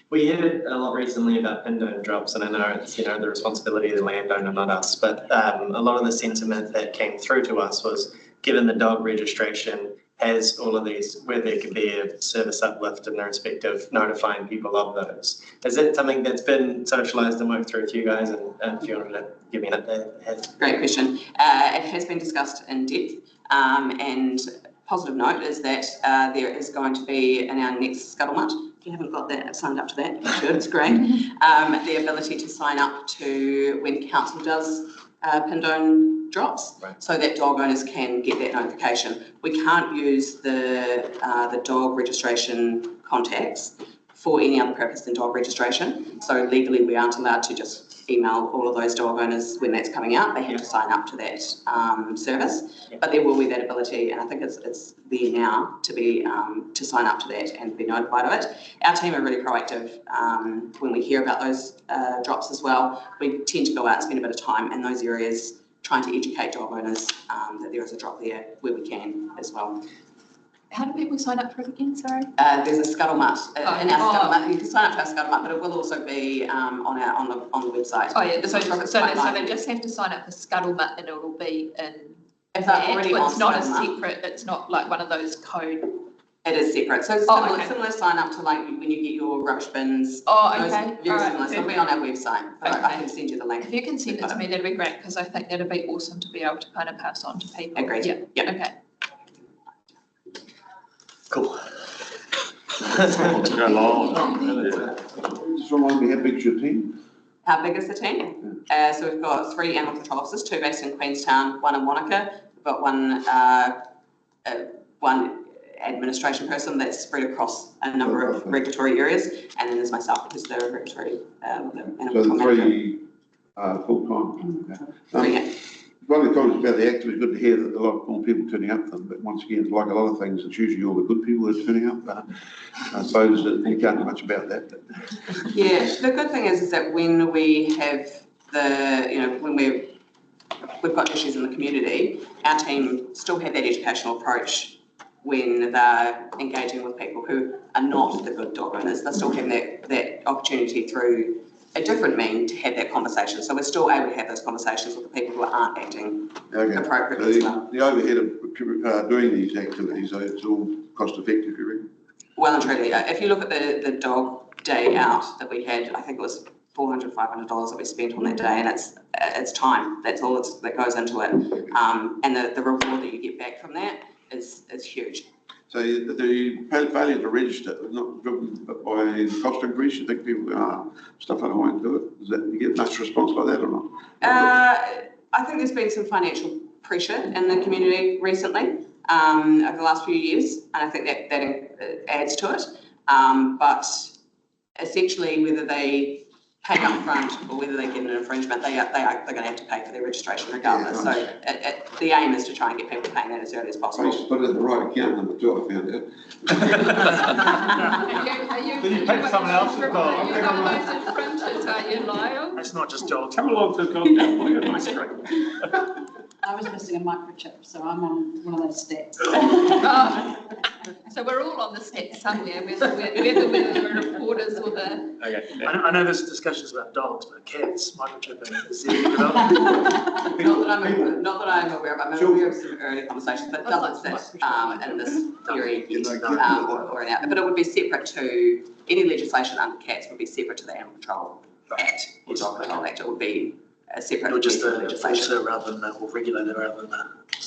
Speaker 14: We heard a lot recently about pin-down drops, and I know it's the responsibility of the landowner, not us, but a lot of the sentiment that came through to us was, given the dog registration has all of these, where there could be a service uplift in the respect of notifying people of those. Is that something that's been socialised and worked through with you guys? And if you wanted to give me an update.
Speaker 2: Great question. It has been discussed in depth, and positive note is that there is going to be in our next scuttlebutt, if you haven't got that signed up to that, you should, it's great, the ability to sign up to when council does Pindone drops,
Speaker 6: Right.
Speaker 2: so that dog owners can get that notification. We can't use the dog registration contacts for any other purpose than dog registration. So legally, we aren't allowed to just email all of those dog owners when that's coming out. They have to sign up to that service. But there will be that ability, and I think it's there now to be to sign up to that and be notified of it. Our team are really proactive when we hear about those drops as well. We tend to go out and spend a bit of time in those areas trying to educate dog owners that there is a drop there where we can as well.
Speaker 12: How do people sign up for it again, sorry?
Speaker 2: There's a scuttlebutt in our scuttlebutt. You can sign up to our scuttlebutt, but it will also be on the website.
Speaker 12: Oh yeah, so they just have to sign up for scuttlebutt and it'll be in
Speaker 2: if
Speaker 12: that,
Speaker 2: they're already
Speaker 12: but
Speaker 2: on
Speaker 12: it's not a
Speaker 2: scuttlebutt.
Speaker 12: separate, it's not like one of those code.
Speaker 2: It is separate. So similar sign up to like when you get your rubbish bins.
Speaker 12: Oh,
Speaker 2: Those
Speaker 12: okay.
Speaker 2: very
Speaker 12: All
Speaker 2: similar.
Speaker 12: right,
Speaker 2: So it'll be on our website. But I can send you the link.
Speaker 12: If you can send it to me, that'd be great, because I think that'd be awesome to be able to kind of pass on to people.
Speaker 2: Agreed.
Speaker 12: Yeah. Okay.
Speaker 14: Cool.
Speaker 5: Just remind me, how big's your team?
Speaker 2: How big is the team? So we've got 3 animal control officers, 2 based in Queenstown, 1 in Wanaka. We've got one administration person that's spread across a number of regulatory areas, and then there's myself, who's the regulatory animal
Speaker 5: So the
Speaker 2: control
Speaker 5: 3 full-time? Okay.
Speaker 2: 3.
Speaker 5: One of the comments about the Act, it was good to hear that a lot of cool people turning up them, but once again, like a lot of things, it's usually all the good people that are turning up. I suppose that you can't do much about that. But.
Speaker 2: Yeah, the good thing is that when we have when we've got issues in the community, our team still have that educational approach when they're engaging with people who are not the good dog owners. They still have that opportunity through a different means to have that conversation. So we're still able to have those conversations with the people who aren't acting appropriately as well.
Speaker 5: The overhead of doing these activities, it's all cost effective, you reckon?
Speaker 2: Well and truly, if you look at the dog day out that we had, I think it was $400, $500 that we spent on that day, and it's time. That's all that goes into it, and the reward that you get back from that is huge.
Speaker 5: So the failure to register is not driven by the cost increase. You think people stuff like I won't do it? Does that you get much response like that or not?
Speaker 2: I think there's been some financial pressure in the community recently over the last few years, and I think that adds to it. But essentially, whether they pay up front or whether they get an infringement, they're going to have to pay for their registration regardless. Yeah, so the aim is to try and get people paying that as early as possible.
Speaker 5: I put it in the right account number 2, I found out.
Speaker 12: Did
Speaker 7: you pay someone else's dog?
Speaker 12: Are you one of those infringers, are you, Lyle?
Speaker 4: It's not just dogs.
Speaker 7: Come along to the cocktail, we'll get a nice drink.
Speaker 8: I was missing a microchip, so I'm on one of those stats.
Speaker 12: So we're all on the stats somewhere, whether we're reporters or the...
Speaker 7: Okay.
Speaker 4: I know there's discussions about dogs, but cats, microchipping, is there
Speaker 2: Not that I'm aware of. I'm aware of some early conversations, but it doesn't sit in this theory or in out. But it would be separate to any legislation under cats would be separate to the Animal Control Act or Dog Control Act. It would be a separate
Speaker 4: or just the
Speaker 2: legislation.
Speaker 4: enforcer rather than or regulator rather than the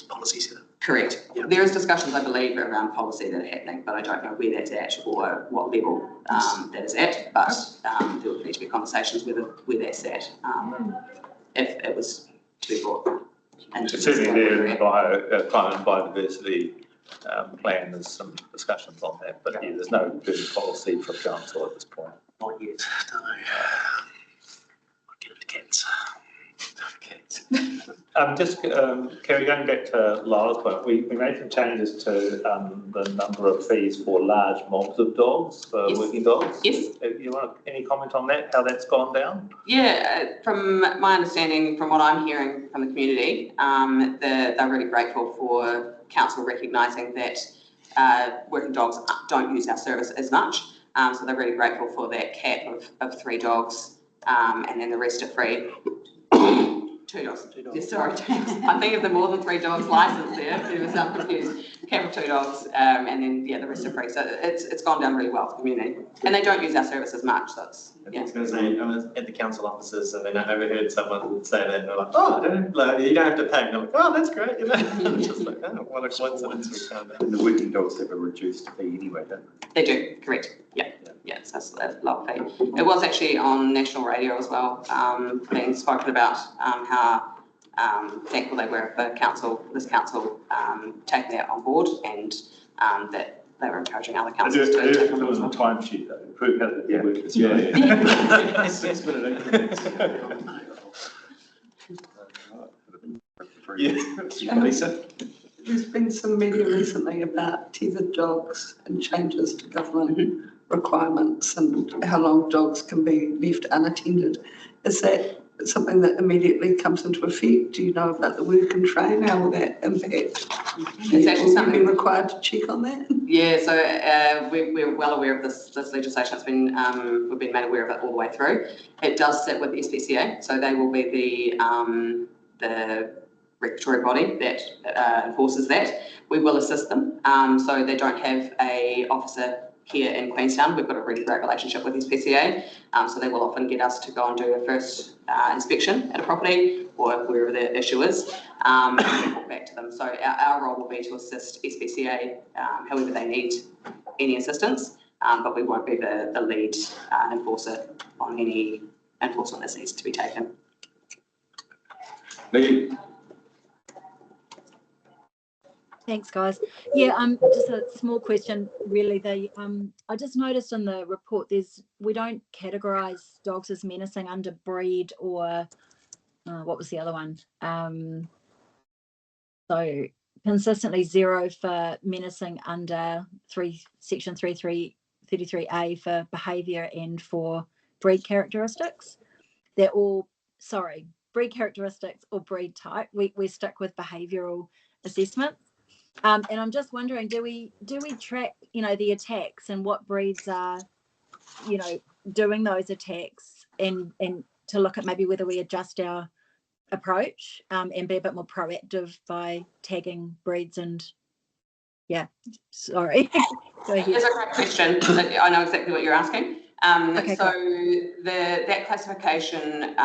Speaker 4: policy setter?
Speaker 2: Correct.
Speaker 4: Yeah.
Speaker 2: There is discussions, I believe, around policy that are happening, but I don't know where that's at or what level that is at. But there would need to be conversations where that's at if it was to be brought into
Speaker 7: Certainly there in the climate and biodiversity plan, there's some discussions on that, but yeah, there's no good policy for council at this point.
Speaker 4: Not yet, no. I'll get it to cats.
Speaker 7: Kerry, going back to Laura's point, we made some changes to the number of fees for large mobs of dogs, for working dogs.
Speaker 2: Yes.
Speaker 7: You want any comment on that, how that's gone down?
Speaker 2: Yeah, from my understanding, from what I'm hearing from the community, they're really grateful for council recognising that working dogs don't use our service as much. So they're really grateful for that cap of 3 dogs, and then the rest are free. 2 dogs. Yeah, sorry, I think of the more than 3 dogs licensed there, get myself confused. Cap of 2 dogs, and then the rest are free. So it's gone down really well for the community, and they don't use our service as much. So
Speaker 14: I was going to say, I was at the council offices and then I overheard someone say that and they're like, oh, you don't have to pay. And I'm like, oh, that's great. You know, just like, oh, what a coincidence we found out.
Speaker 9: And the working dogs have a reduced fee anyway, don't they?
Speaker 2: They do, correct. Yeah, so that's a low fee. It was actually on national radio as well, being spoken about how thankful they were for this council taking that on board, and that they were encouraging other councils to take
Speaker 7: There
Speaker 2: on
Speaker 7: was a
Speaker 2: board.
Speaker 7: timesheet though, prove how the
Speaker 9: Yeah.
Speaker 7: workers.
Speaker 3: Lisa?
Speaker 11: There's been some media recently about tethered dogs and changes to government requirements and how long dogs can be left unattended. Is that something that immediately comes into effect? Do you know about the work and train? How will that impact?
Speaker 2: It's actually
Speaker 11: Will you
Speaker 2: something-
Speaker 11: be required to check on that?
Speaker 2: Yeah, so we're well aware of this legislation. It's been we've been made aware of it all the way through. It does sit with the SPCA, so they will be the regulatory body that enforces that. We will assist them. So they don't have a officer here in Queenstown. We've got a really great relationship with SPCA, so they will often get us to go and do a first inspection at a property or wherever the issue is, and report back to them. So our role will be to assist SPCA however they need any assistance, but we won't be the lead enforcer on any enforcement that needs to be taken.
Speaker 3: Lee?
Speaker 10: Thanks, guys. Yeah, just a small question, really. I just noticed in the report we don't categorise dogs as menacing under breed or what was the other one? So consistently 0 for menacing under section 33A for behaviour and for breed characteristics. They're all breed characteristics or breed type. We stick with behavioural assessment. And I'm just wondering, do we track, the attacks and what breeds are, doing those attacks, and to look at maybe whether we adjust our approach and be a bit more proactive by tagging breeds and, sorry. Go ahead.
Speaker 2: It's a great question. I know exactly what you're asking.
Speaker 10: Okay,
Speaker 2: so that classification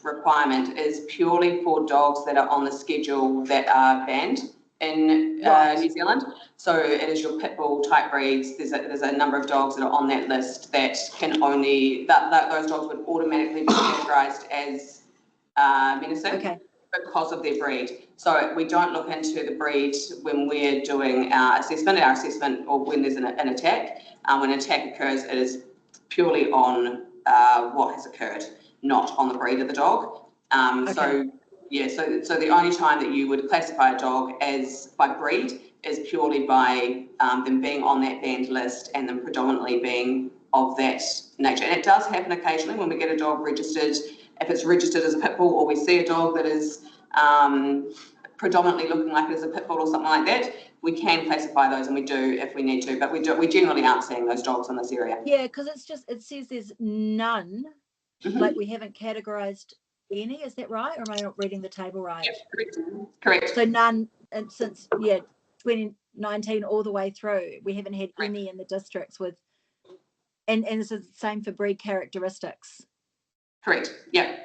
Speaker 2: requirement is purely for dogs that are on the schedule that are banned in New Zealand. So it is your pit bull type breeds. There's a number of dogs that are on that list that can only, those dogs would automatically be categorised as menacing because of their breed. So we don't look into the breed when we're doing our assessment or when there's an attack. When an attack occurs, it is purely on what has occurred, not on the breed of the dog. So the only time that you would classify a dog as by breed is purely by them being on that banned list and them predominantly being of that nature. And it does happen occasionally when we get a dog registered. If it's registered as a pit bull or we see a dog that is predominantly looking like it is a pit bull or something like that, we can classify those, and we do if we need to, but we generally aren't seeing those dogs in this area.
Speaker 10: Yeah, because it says there's none, like we haven't categorised any, is that right? Or am I not reading the table right?
Speaker 2: Yes, correct.
Speaker 10: So none, and since 2019 all the way through, we haven't had any in the districts with, and this is the same for breed characteristics.
Speaker 2: Correct. Yeah.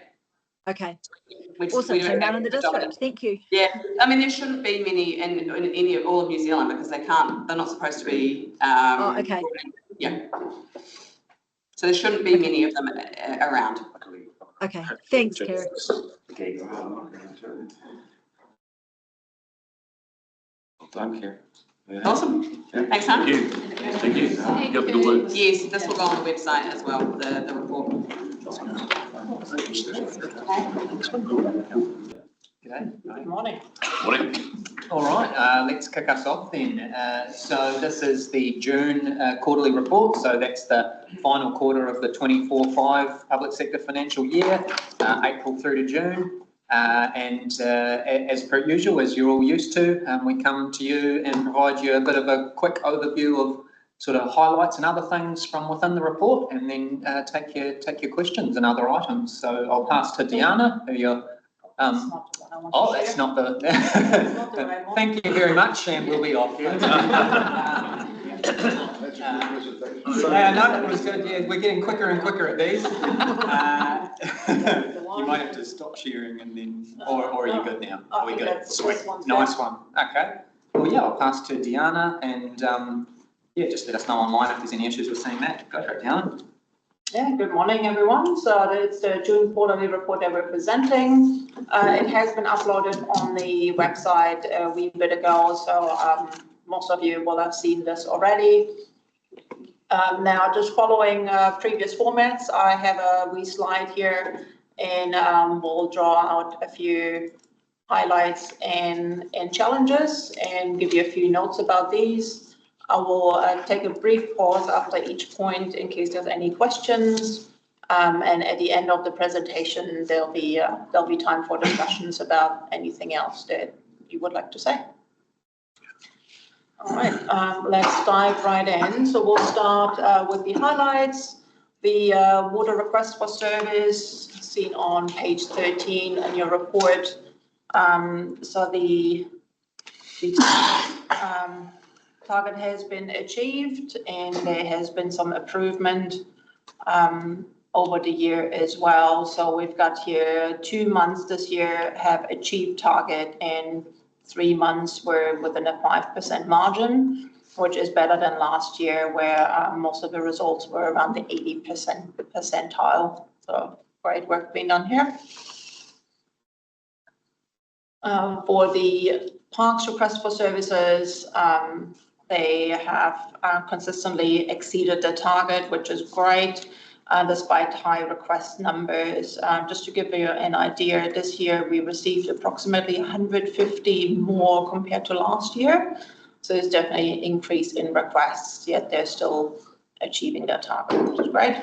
Speaker 10: Okay.
Speaker 2: Awesome.
Speaker 10: So none in the district. Thank you.
Speaker 2: Yeah, I mean there shouldn't be many in all of New Zealand because they're not supposed to be.
Speaker 10: Okay.
Speaker 2: Yeah. So there shouldn't be many of them around.
Speaker 10: Okay. Thanks, Kerry.
Speaker 3: Well done, Kerry.
Speaker 2: Awesome.
Speaker 3: Yeah.
Speaker 2: Thanks, hon.
Speaker 6: Thank you. Keep up the work.
Speaker 2: Yes, this will go on the website as well, the report.
Speaker 15: Good morning.
Speaker 6: Morning.
Speaker 15: All right, let's kick us off then. So this is the June quarterly report. So that's the final quarter of the 24-5 public sector financial year, April through to June. And as per usual, as you're all used to, we come to you and provide you a bit of a quick overview of sort of highlights and other things from within the report, and then take your questions and other items. So I'll pass to Diana, who you're. That's not the. Thank you very much, and we'll be off.
Speaker 5: That's a good presentation.
Speaker 15: Yeah, no, it was good. Yeah, we're getting quicker and quicker at these. You might have to stop sharing and then, or are you good now? Are we good? Sweet. Nice one. Okay. Well, yeah, I'll pass to Diana and yeah, just let us know online if there's any issues with seeing that. Go for it, Diana.
Speaker 16: Yeah, good morning, everyone. So it's the June quarterly report that we're presenting. It has been uploaded on the website a wee bit ago, so most of you will have seen this already. Now, just following previous formats, I have a wee slide here, and we'll draw out a few highlights and challenges and give you a few notes about these. I will take a brief pause after each point in case there's any questions, and at the end of the presentation, there'll be time for discussions about anything else that you would like to say. All right, let's dive right in. So we'll start with the highlights. The water request for service seen on page 13 in your report. So the target has been achieved, and there has been some improvement over the year as well. So we've got here 2 months this year have achieved target, and 3 months were within a 5% margin, which is better than last year, where most of the results were around the 80% percentile. So great work being done here. For the parks request for services, they have consistently exceeded the target, which is great, despite high request numbers. Just to give you an idea, this year we received approximately 150 more compared to last year. So there's definitely an increase in requests, yet they're still achieving their target, which is great.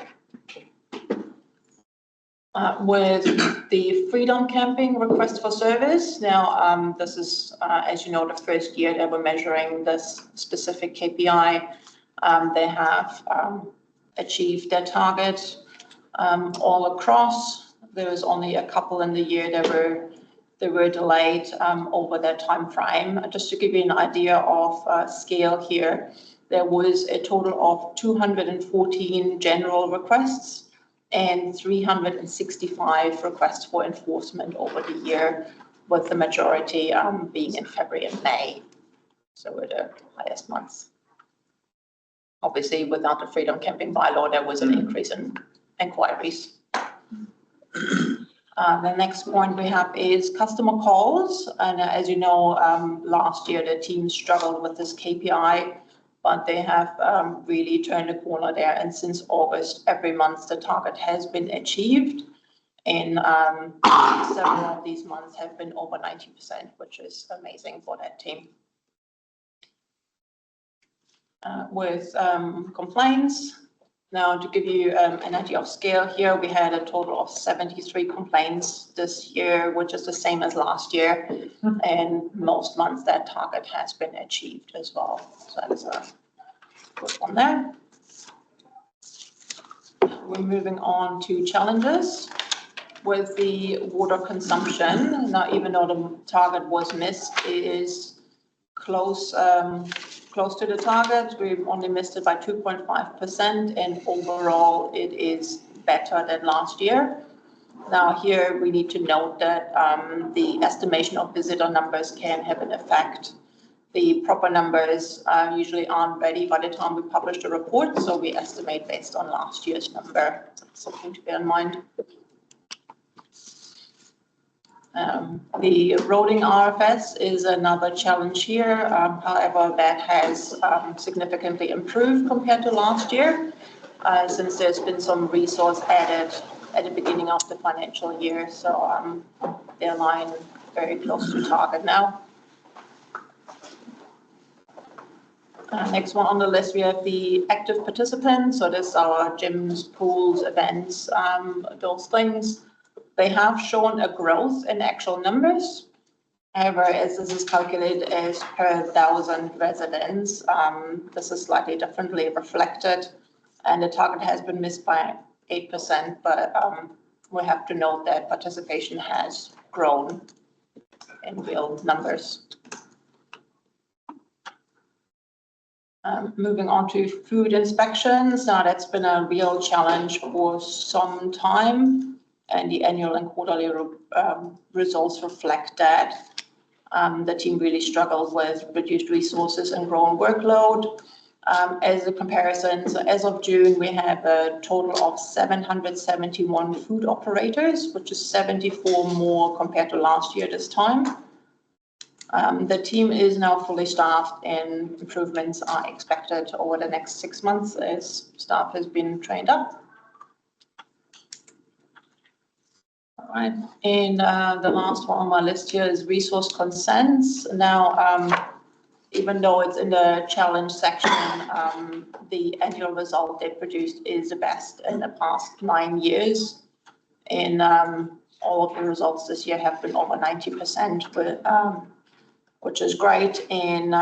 Speaker 16: With the freedom camping request for service, now this is, as you know, the first year that we're measuring this specific KPI. They have achieved their target all across. There was only a couple in the year that were delayed over that time frame. Just to give you an idea of scale here, there was a total of 214 general requests and 365 requests for enforcement over the year, with the majority being in February and May. So we're the highest months. Obviously, without the freedom camping bylaw, there was an increase in inquiries. The next point we have is customer calls. And as you know, last year the team struggled with this KPI, but they have really turned a corner there. And since August, every month the target has been achieved. And several of these months have been over 90%, which is amazing for that team. With complaints, now to give you an idea of scale here, we had a total of 73 complaints this year, which is the same as last year. And most months that target has been achieved as well. So that's a good one there. We're moving on to challenges. With the water consumption, now even though the target was missed, it is close to the target. We've only missed it by 2.5%, and overall it is better than last year. Now here we need to note that the estimation of visitor numbers can have an effect. The proper numbers usually aren't ready by the time we publish the report, so we estimate based on last year's number. Something to bear in mind. The roading RFS is another challenge here. However, that has significantly improved compared to last year, since there's been some resource added at the beginning of the financial year. So they're lying very close to target now. Next one on the list, we have the active participants. So this is our gyms, pools, events, those things. They have shown a growth in actual numbers. However, as this is calculated as per 1,000 residents, this is slightly differently reflected, and the target has been missed by 8%, but we have to note that participation has grown in real numbers. Moving on to food inspections. Now that's been a real challenge for some time, and the annual and quarterly results reflect that. The team really struggled with reduced resources and growing workload. As a comparison, so as of June, we have a total of 771 food operators, which is 74 more compared to last year this time. The team is now fully staffed and improvements are expected over the next 6 months as staff has been trained up. All right, and the last one on my list here is resource consents. Now, even though it's in the challenge section, the annual result they produced is the best in the past 9 years. And all of the results this year have been over 90%, which is great. And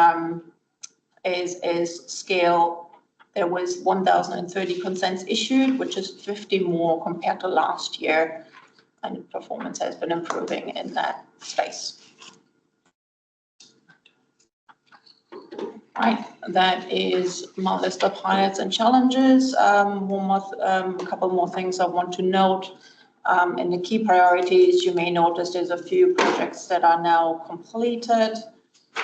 Speaker 16: as scale, there was 1,030 consents issued, which is 50 more compared to last year. And performance has been improving in that space. Right, that is my list of highlights and challenges. A couple more things I want to note. In the key priorities, you may notice there's a few projects that are now completed.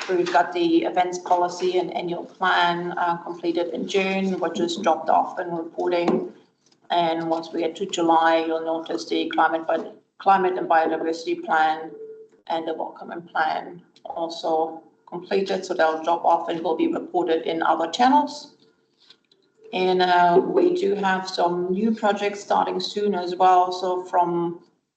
Speaker 16: We've got the events policy and annual plan completed in June, which is dropped off in reporting. And once we get to July, you'll notice the climate and biodiversity plan and the welcoming plan also completed, so they'll drop off and will be reported in other channels. And we do have some new projects starting soon as well. So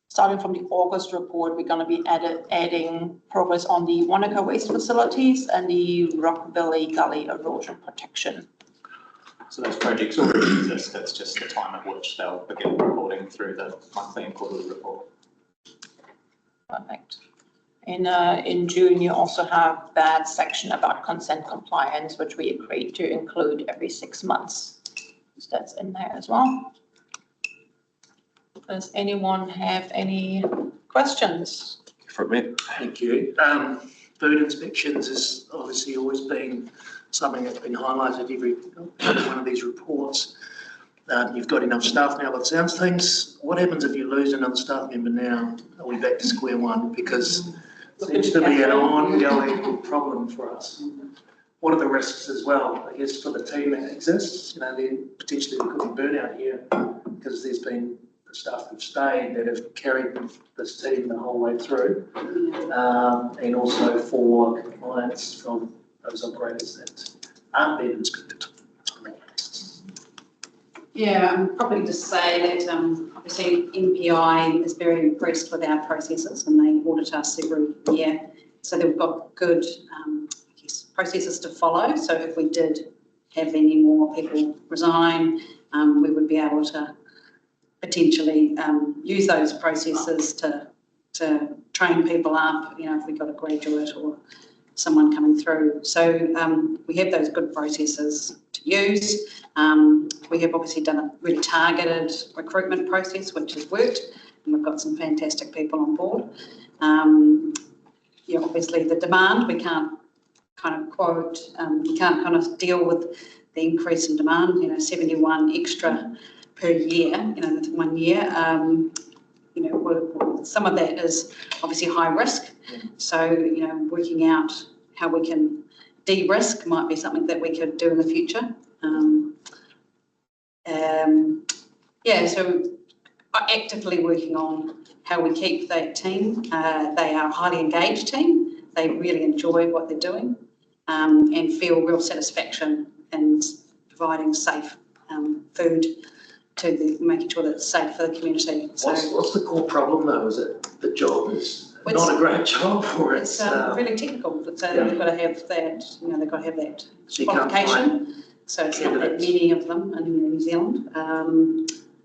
Speaker 16: starting from the August report, we're going to be adding progress on the Wanaka waste facilities and the Rockabilly Gully erosion protection.
Speaker 15: So those projects already exist, it's just the time at which they'll begin reporting through the monthly and quarterly report.
Speaker 16: Perfect. In June, you also have that section about consent compliance, which we agreed to include every 6 months. So that's in there as well. Does anyone have any questions?
Speaker 3: For me.
Speaker 4: Thank you. Food inspections has obviously always been something that's been highlighted every one of these reports. You've got enough staff now, by the sounds of things. What happens if you lose another staff member now? Are we back to square one? Because it seems to be an ongoing problem for us. What are the risks as well, I guess, for the team that exists? You know, potentially there could be burnout here because there's been the staff who've stayed that have carried this team the whole way through, and also for compliance from those operators that aren't being inspected.
Speaker 8: Yeah, probably just say that obviously MPI is very impressed with our processes and they audit us every year. So they've got good processes to follow. So if we did have any more people resign, we would be able to potentially use those processes to train people up, you know, if we got a graduate or someone coming through. So we have those good processes to use. We have obviously done a really targeted recruitment process, which has worked, and we've got some fantastic people on board. Yeah, obviously the demand, we can't kind of quote, we can't kind of deal with the increase in demand, you know, 71 extra per year, you know, that's 1 year. You know, some of that is obviously high risk. So, you know, working out how we can de-risk might be something that we could do in the future. Yeah, so actively working on how we keep that team. They are a highly engaged team. They really enjoy what they're doing and feel real satisfaction in providing safe food to making sure that it's safe for the community. So
Speaker 4: what's the core problem though? Is it the job is not a great job, or
Speaker 8: it's really technical? So
Speaker 4: yeah.
Speaker 8: they've got to have that, you know, they've got to have that
Speaker 4: So
Speaker 8: qualification. So it's not that many of them in New Zealand.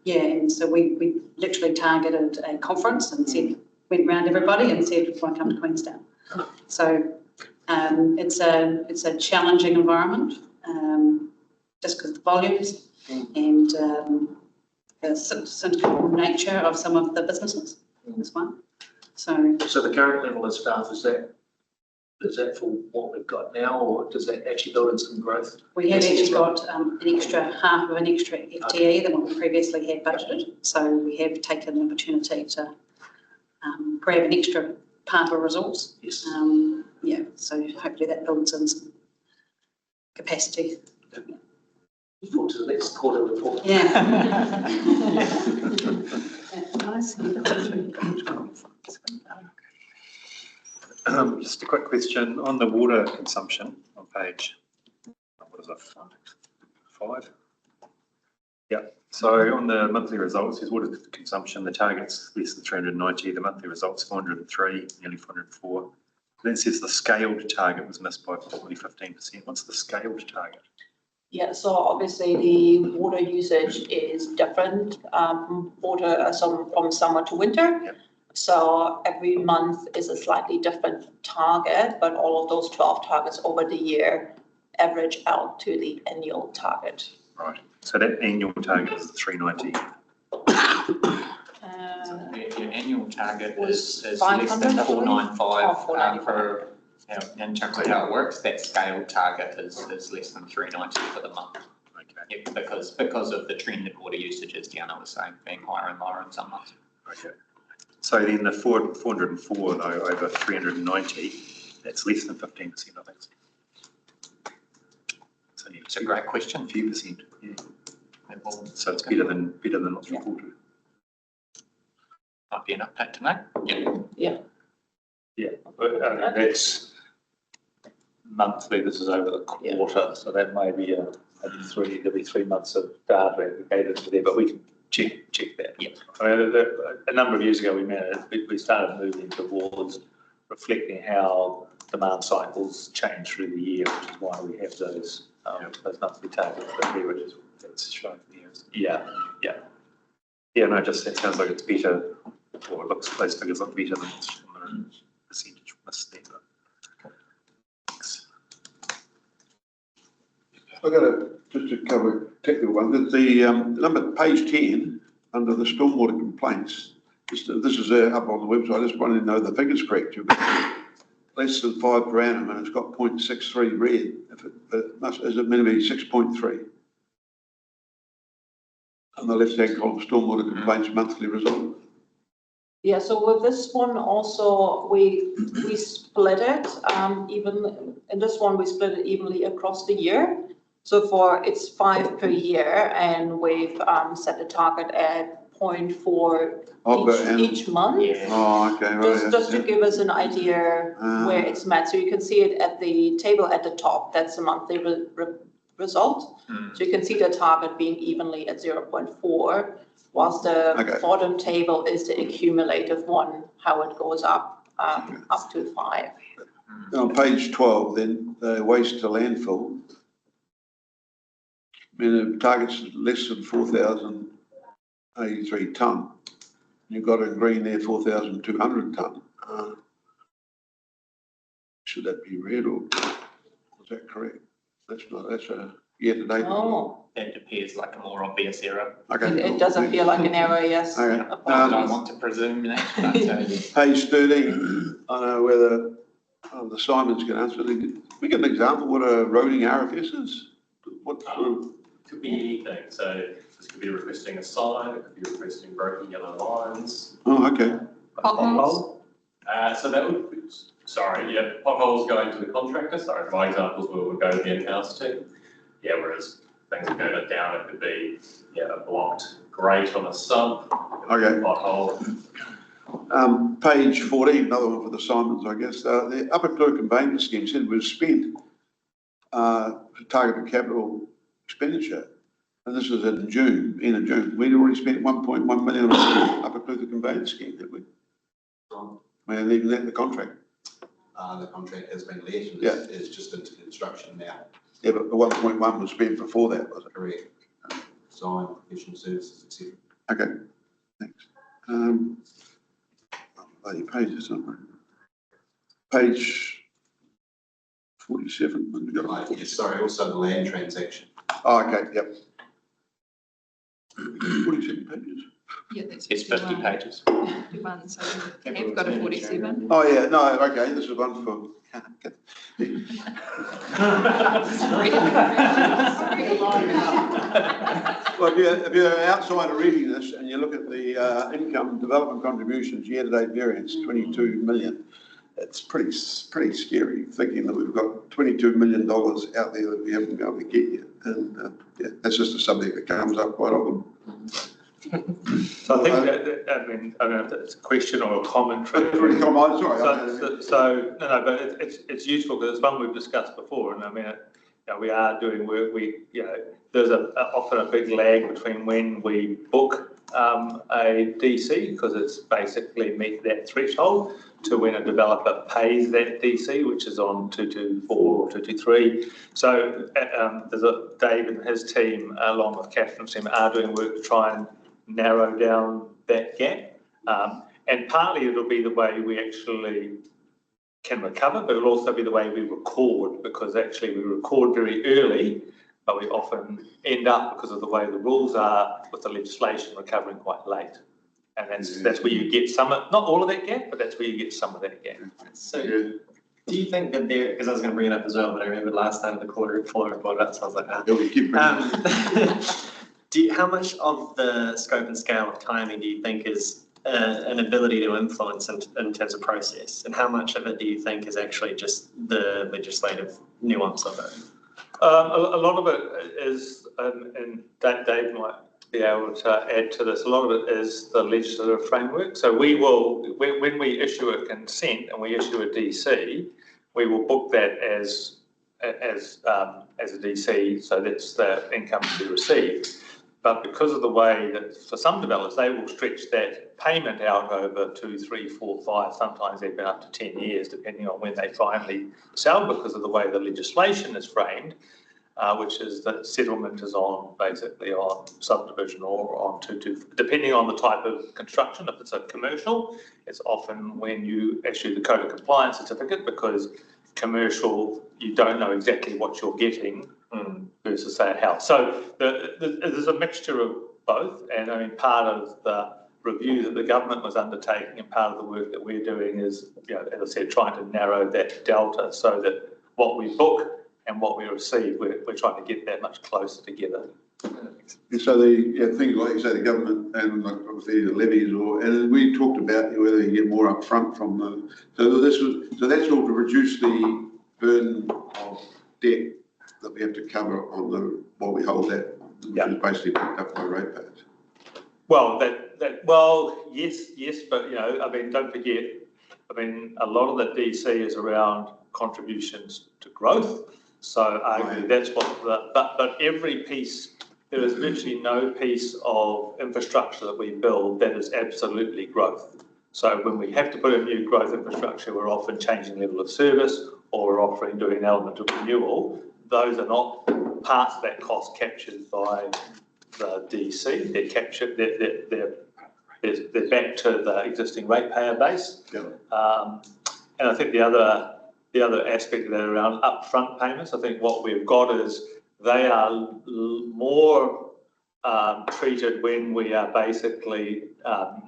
Speaker 8: Yeah, and so we literally targeted a conference and said, went round everybody and said, "Why come to Queenstown?" So it's a challenging environment, just because of the volumes and the syndical nature of some of the businesses as well. So
Speaker 4: the current level of staff, is is that for what we've got now, or does that actually build in some growth?
Speaker 8: We have actually got an extra half of an extra FTE than what we previously had budgeted. So we have taken the opportunity to grab an extra part of a resource.
Speaker 4: Yes.
Speaker 8: Yeah, so hopefully that builds in some capacity.
Speaker 4: Forward to the next quarter report.
Speaker 8: Yeah.
Speaker 9: Just a quick question on the water consumption on page, what is it, 5? Yeah, so on the monthly results, there's water consumption, the target's less than 390, the monthly results 403, nearly 404. Then it says the scaled target was missed by probably 15%. What's the scaled target?
Speaker 16: Yeah, so obviously the water usage is different from from summer to winter.
Speaker 9: Yep.
Speaker 16: So every month is a slightly different target, but all of those 12 targets over the year average out to the annual target.
Speaker 9: Right, so that annual target is the 390.
Speaker 15: Your annual target
Speaker 16: Was
Speaker 15: is less
Speaker 16: 500,
Speaker 15: than
Speaker 16: I believe?
Speaker 15: 495
Speaker 16: Oh, 495.
Speaker 15: for, in terms of how it works, that scale target is less than 390 for the month.
Speaker 9: Okay.
Speaker 15: Yeah, because of the trend in water usage, as Diana was saying, being higher and lower in some months.
Speaker 9: Okay. So then the 404 though, over 390, that's less than 15%, I think. So
Speaker 15: It's a great question.
Speaker 9: a few percent, yeah.
Speaker 15: And we'll-
Speaker 9: So it's better than what's reported.
Speaker 15: Might be an update to make. Yeah.
Speaker 7: Yeah, but that's monthly, this is over the quarter, so that may be there'll be 3 months of data aggregated to there, but we can check that.
Speaker 15: Yeah.
Speaker 7: I mean, a number of years ago, we started moving towards reflecting how demand cycles change through the year, which is why we have those monthly targets that we were just,
Speaker 9: That's shown here.
Speaker 7: yeah.
Speaker 9: Yeah, no, just it sounds like it's better, or it looks, those figures look better than what's on the percentage missed there. Thanks.
Speaker 5: I've got just to cover a technical one, that the number, page 10, under the stormwater complaints, this is up on the website, I just wanted to know the figure's correct. You've got less than 5 per annum and it's got 0.63 red, is it meant to be 6.3? On the left-hand column, stormwater complaints monthly result.
Speaker 16: Yeah, so with this one also, we split it, even, in this one, we split it evenly across the year. So it's 5 per year, and we've set a target at 0.4 each month.
Speaker 15: Yeah.
Speaker 5: Oh, okay, right.
Speaker 16: Just to give us an idea where it's met. So you can see it at the table at the top, that's the monthly result. So you can see the target being evenly at 0.4, whilst the bottom table is the accumulative one, how it goes up, up to 5.
Speaker 5: On page 12 then, the waste to landfill, I mean, the target's less than 4,083 tonne. You've got in green there 4,200 tonne. Should that be red or is that correct? That's a year-to-date.
Speaker 16: Oh,
Speaker 15: That appears like a more obvious error.
Speaker 5: Okay.
Speaker 16: it does appear like an error, yes.
Speaker 5: Okay.
Speaker 15: I don't want to presume that, but
Speaker 5: Page 13, I don't know whether the Simons can answer. We get an example what a roading RFS is? What sort of...
Speaker 17: Could be anything. So this could be requesting a sign, it could be requesting broken yellow lines.
Speaker 5: Oh, okay.
Speaker 16: Potholes?
Speaker 17: So that would be, potholes going to the contractor. Sorry, my examples would go to the in-house team. Yeah, whereas things that go down, it could be a blocked grate on a sump,
Speaker 5: Okay.
Speaker 17: pothole.
Speaker 5: Page 14, another one for the Simons, I guess. The Upper Clear Conveyance Scheme said was spent to targeted capital expenditure, and this was in June, end of June. We'd already spent 1.1 million on the Upper Clear Conveyance Scheme, did we? Man, even that the contract.
Speaker 18: The contract has been let and is just into construction now.
Speaker 5: Yeah, but the 1.1 was spent before that, was it?
Speaker 18: Correct. Design, professional services, etc.
Speaker 5: Okay, thanks. Bloody pages, somewhere. Page 47. We got
Speaker 18: Yes, sorry, also the land transaction.
Speaker 5: Oh, okay, yep. 47 pages.
Speaker 12: Yeah, that's
Speaker 15: It's 50 pages.
Speaker 12: 51, so you've got a 47.
Speaker 5: Oh, yeah, no, okay, this is one for. Well, if you're outside of reading this and you look at the income development contributions year-to-date variance, 22 million, it's pretty scary thinking that we've got $22 million out there that we haven't been able to get yet. And yeah, that's just a subject that comes up quite often.
Speaker 7: So I think that, I don't know if it's a question or a commentary. So, no, but it's useful because it's one we've discussed before, and I mean, we are doing work. There's often a big lag between when we book a DC, because it's basically meet that threshold, to when a developer pays that DC, which is on 224 or 223. So Dave and his team, along with Catherine's team, are doing work to try and narrow down that gap. And partly it'll be the way we actually can recover, but it'll also be the way we record, because actually we record very early, but we often end up, because of the way the rules are, with the legislation recovering quite late. And that's where you get some, not all of that gap, but that's where you get some of that gap.
Speaker 14: So do you think that there, because I was going to bring it up as well, but I remember last time the quarter brought it up, so I was like, how much of the scope and scale of timing do you think is an ability to influence in terms of process, and how much of it do you think is actually just the legislative nuance of it?
Speaker 7: A lot of it is, and Dave might be able to add to this, a lot of it is the legislative framework. So we will, when we issue a consent and we issue a DC, we will book that as a DC, so that's the income to be received. But because of the way that for some developers, they will stretch that payment out over 2, 3, 4, 5, sometimes even up to 10 years, depending on when they finally sell, because of the way the legislation is framed, which is that settlement is on basically on subdivision or on depending on the type of construction. If it's a commercial, it's often when you issue the code of compliance certificate, because commercial, you don't know exactly what you're getting versus say a house. So there's a mixture of both, and I mean part of the review that the government was undertaking and part of the work that we're doing is, as I said, trying to narrow that delta so that what we book and what we receive, we're trying to get that much closer together.
Speaker 5: So things like you say, the government and like obviously the levies, and we talked about whether you get more upfront from the. So that's all to reduce the burden of debt that we have to cover on while we hold that, which is basically picked up by ratepayers.
Speaker 7: Well, yes, but I mean, don't forget, I mean, a lot of the DC is around contributions to growth. So arguably that's what but every piece, there is virtually no piece of infrastructure that we build that is absolutely growth. So when we have to put in new growth infrastructure, we're often changing level of service, or we're doing an element of renewal. Those are not parts of that cost captured by the DC. They're captured, they're back to the existing ratepayer base. And I think the other aspect of that around upfront payments, I think what we've got is they are more treated when we are basically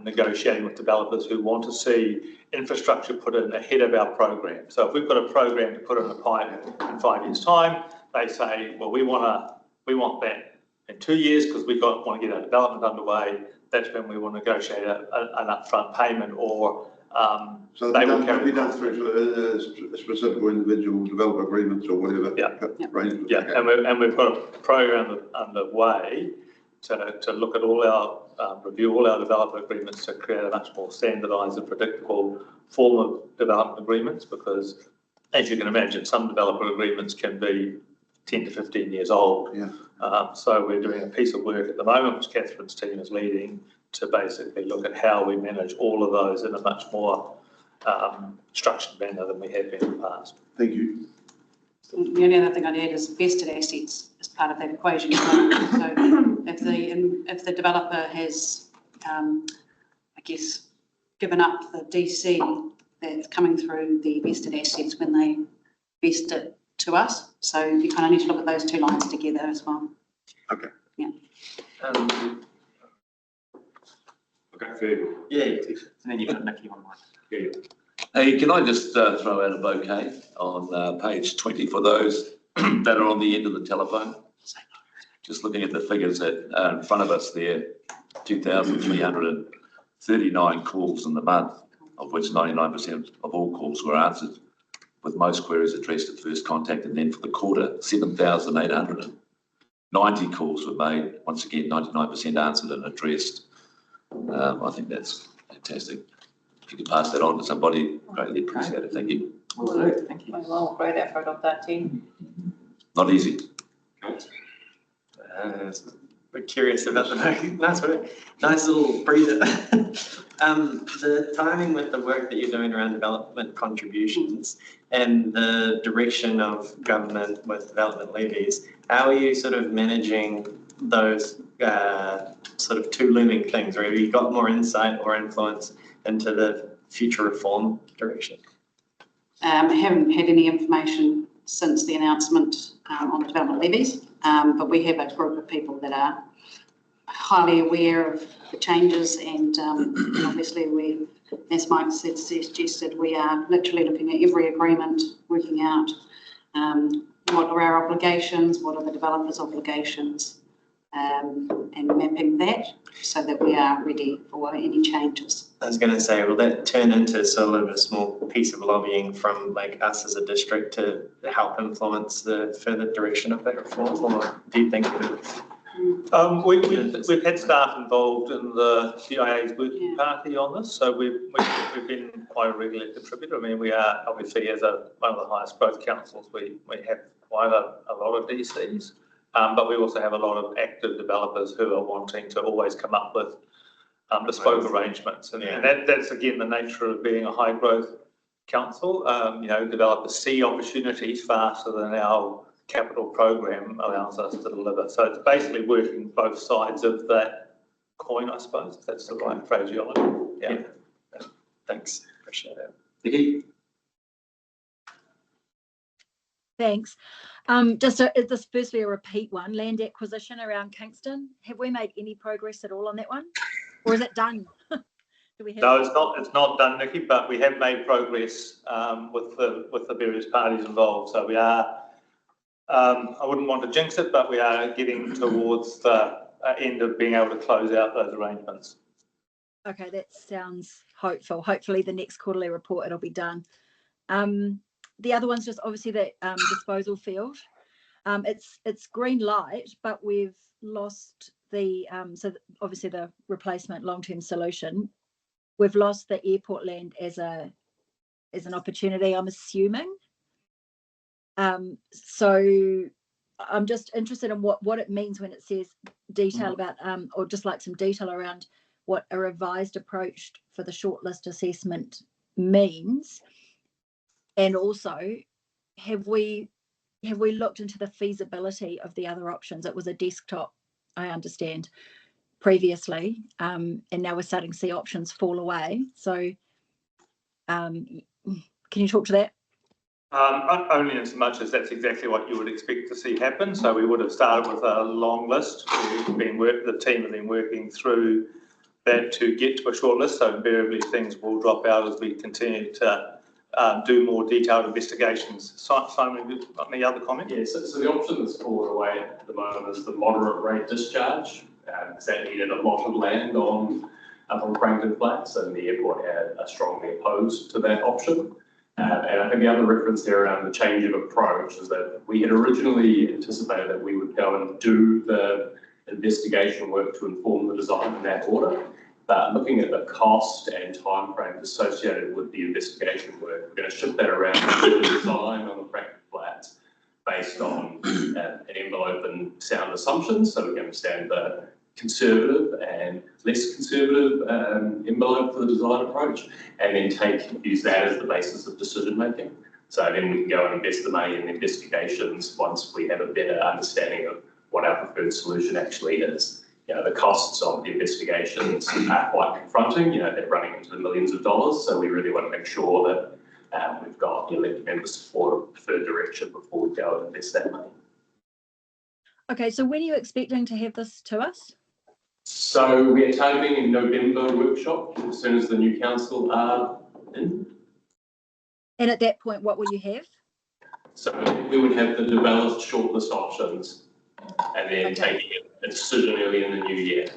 Speaker 7: negotiating with developers who want to see infrastructure put in ahead of our program. So if we've got a program to put in a pipe in 5 years' time, they say, well, we want that in 2 years because we want to get our development underway. That's when we will negotiate an upfront payment, or
Speaker 5: so they will be done through specific individual developer agreements or whatever.
Speaker 7: And we've got a program underway to look at review all our developer agreements to create a much more standardised and predictable form of development agreements, because as you can imagine, some developer agreements can be 10 to 15 years old. So we're doing a piece of work at the moment, which Catherine's team is leading, to basically look at how we manage all of those in a much more structured manner than we have been in the past.
Speaker 5: Thank you.
Speaker 8: The only other thing I'd add is vested assets as part of that equation as well. So if the developer has, given up the DC, that's coming through the vested assets when they vest it to us. So you kind of need to look at those two lines together as well.
Speaker 5: Okay.
Speaker 8: Yeah.
Speaker 3: Okay, fair.
Speaker 14: Yeah.
Speaker 15: And then you've got Nikki on one.
Speaker 3: Yeah.
Speaker 6: Hey, can I just throw out a bouquet on page 20 for those that are on the end of the telephone? Just looking at the figures that are in front of us there, 2,339 calls in the month, of which 99% of all calls were answered, with most queries addressed at first contact, and then for the quarter, 7,890 calls were made. Once again, 99% answered and addressed. I think that's fantastic. If you could pass that on to somebody, greatly appreciate it. Thank you.
Speaker 2: Thank you.
Speaker 16: Well, great effort of that team.
Speaker 6: Not easy.
Speaker 14: We're curious about the nice little breather. The timing with the work that you're doing around development contributions and the direction of government with development levies, how are you sort of managing those sort of two looming things, or have you got more insight or influence into the future reform direction?
Speaker 8: I haven't had any information since the announcement on the development levies, but we have a group of people that are highly aware of the changes, and obviously we, as Mike suggested, we are literally looking at every agreement, working out what are our obligations, what are the developers' obligations, and mapping that so that we are ready for any changes.
Speaker 14: I was going to say, will that turn into sort of a small piece of lobbying from like us as a district to help influence the further direction of that reform, or do you think it is?
Speaker 7: We've had staff involved in the CIA's working party on this, so we've been quite a regular contributor. I mean, we are obviously, as one of the highest growth councils, we have quite a lot of DCs, but we also have a lot of active developers who are wanting to always come up with bespoke arrangements, and that's again the nature of being a high growth council. Developers see opportunities faster than our capital program allows us to deliver. So it's basically working both sides of that coin, I suppose, if that's the right phraseology. Yeah.
Speaker 14: Thanks, appreciate it.
Speaker 6: Nikki?
Speaker 10: Thanks. This firstly a repeat one, land acquisition around Kingston. Have we made any progress at all on that one? Or is it done?
Speaker 7: No, it's not done, Nikki, but we have made progress with the various parties involved. So we are, I wouldn't want to jinx it, but we are getting towards the end of being able to close out those arrangements.
Speaker 10: Okay, that sounds hopeful. Hopefully the next quarterly report it'll be done. The other one's just obviously the disposal field. It's green light, but we've lost the obviously the replacement long-term solution. We've lost the airport land as an opportunity, I'm assuming. So I'm just interested in what it means when it says detail about, or just like some detail around what a revised approach for the shortlist assessment means. And also, have we looked into the feasibility of the other options? It was a desktop, I understand, previously, and now we're starting to see options fall away. So can you talk to that?
Speaker 7: Only as much as that's exactly what you would expect to see happen. So we would have started with a long list. The team have been working through that to get to a short list. So invariably things will drop out as we continue to do more detailed investigations. Simon, have you got any other comment?
Speaker 17: Yeah, so the option that's fallen away at the moment is the moderate rate discharge, because that needed a lot of land on Crankton Flats, and the airport are strongly opposed to that option. And I think the other reference there around the change of approach is that we had originally anticipated that we would go and do the investigation work to inform the design in that order. But looking at the cost and timeframes associated with the investigation work, we're going to shift that around to do the design on the Crankton Flats based on an envelope and sound assumptions, so we can understand the conservative and less conservative envelope for the design approach, and then use that as the basis of decision making. So then we can go and invest the money in investigations once we have a better understanding of what our preferred solution actually is. The costs of the investigations are quite confronting. They're running into the millions of dollars, so we really want to make sure that we've got elected member support of preferred direction before we go and invest that money.
Speaker 10: Okay, so when are you expecting to have this to us?
Speaker 17: So we are targeting a November workshop as soon as the new council are in.
Speaker 10: And at that point, what will you have?
Speaker 17: So we would have the developed shortlist options and then taking a decision early in the new year.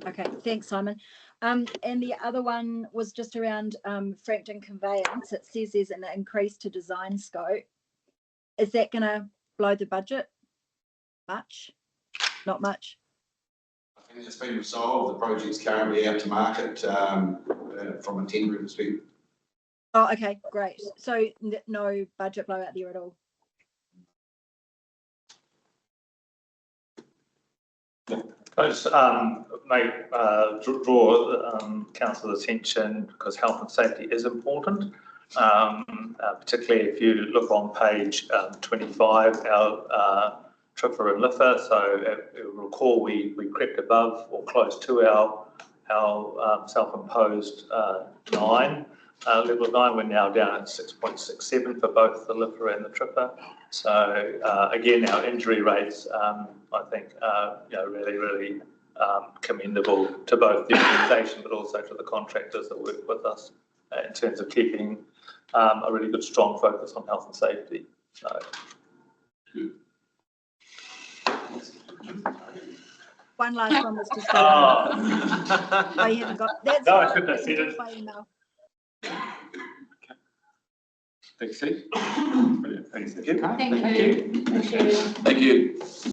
Speaker 10: Okay, thanks, Simon. And the other one was just around Frankton Conveyance. It says there's an increase to design scope. Is that going to blow the budget? Much? Not much?
Speaker 18: I think it's been resolved. The project's currently out to market from a tendering perspective.
Speaker 10: Oh, okay, great. So no budget blowout there at all?
Speaker 7: I just draw council's attention because health and safety is important, particularly if you look on page 25, our TRIFA and LIFA. So if you recall, we crept above or close to our self-imposed 9. Level of 9, we're now down at 6.67 for both the LIFA and the TRIFA. So again, our injury rates, I think, really commendable to both the organisation, but also to the contractors that work with us in terms of keeping a really good, strong focus on health and safety. So.
Speaker 10: One last one was just.
Speaker 7: Oh,
Speaker 10: you haven't got. That's
Speaker 7: no,
Speaker 10: fine.
Speaker 7: I shouldn't have said it.
Speaker 10: My email.
Speaker 3: Thanks, Steve. Brilliant. Thank you.
Speaker 12: Thank you.
Speaker 6: Thank you.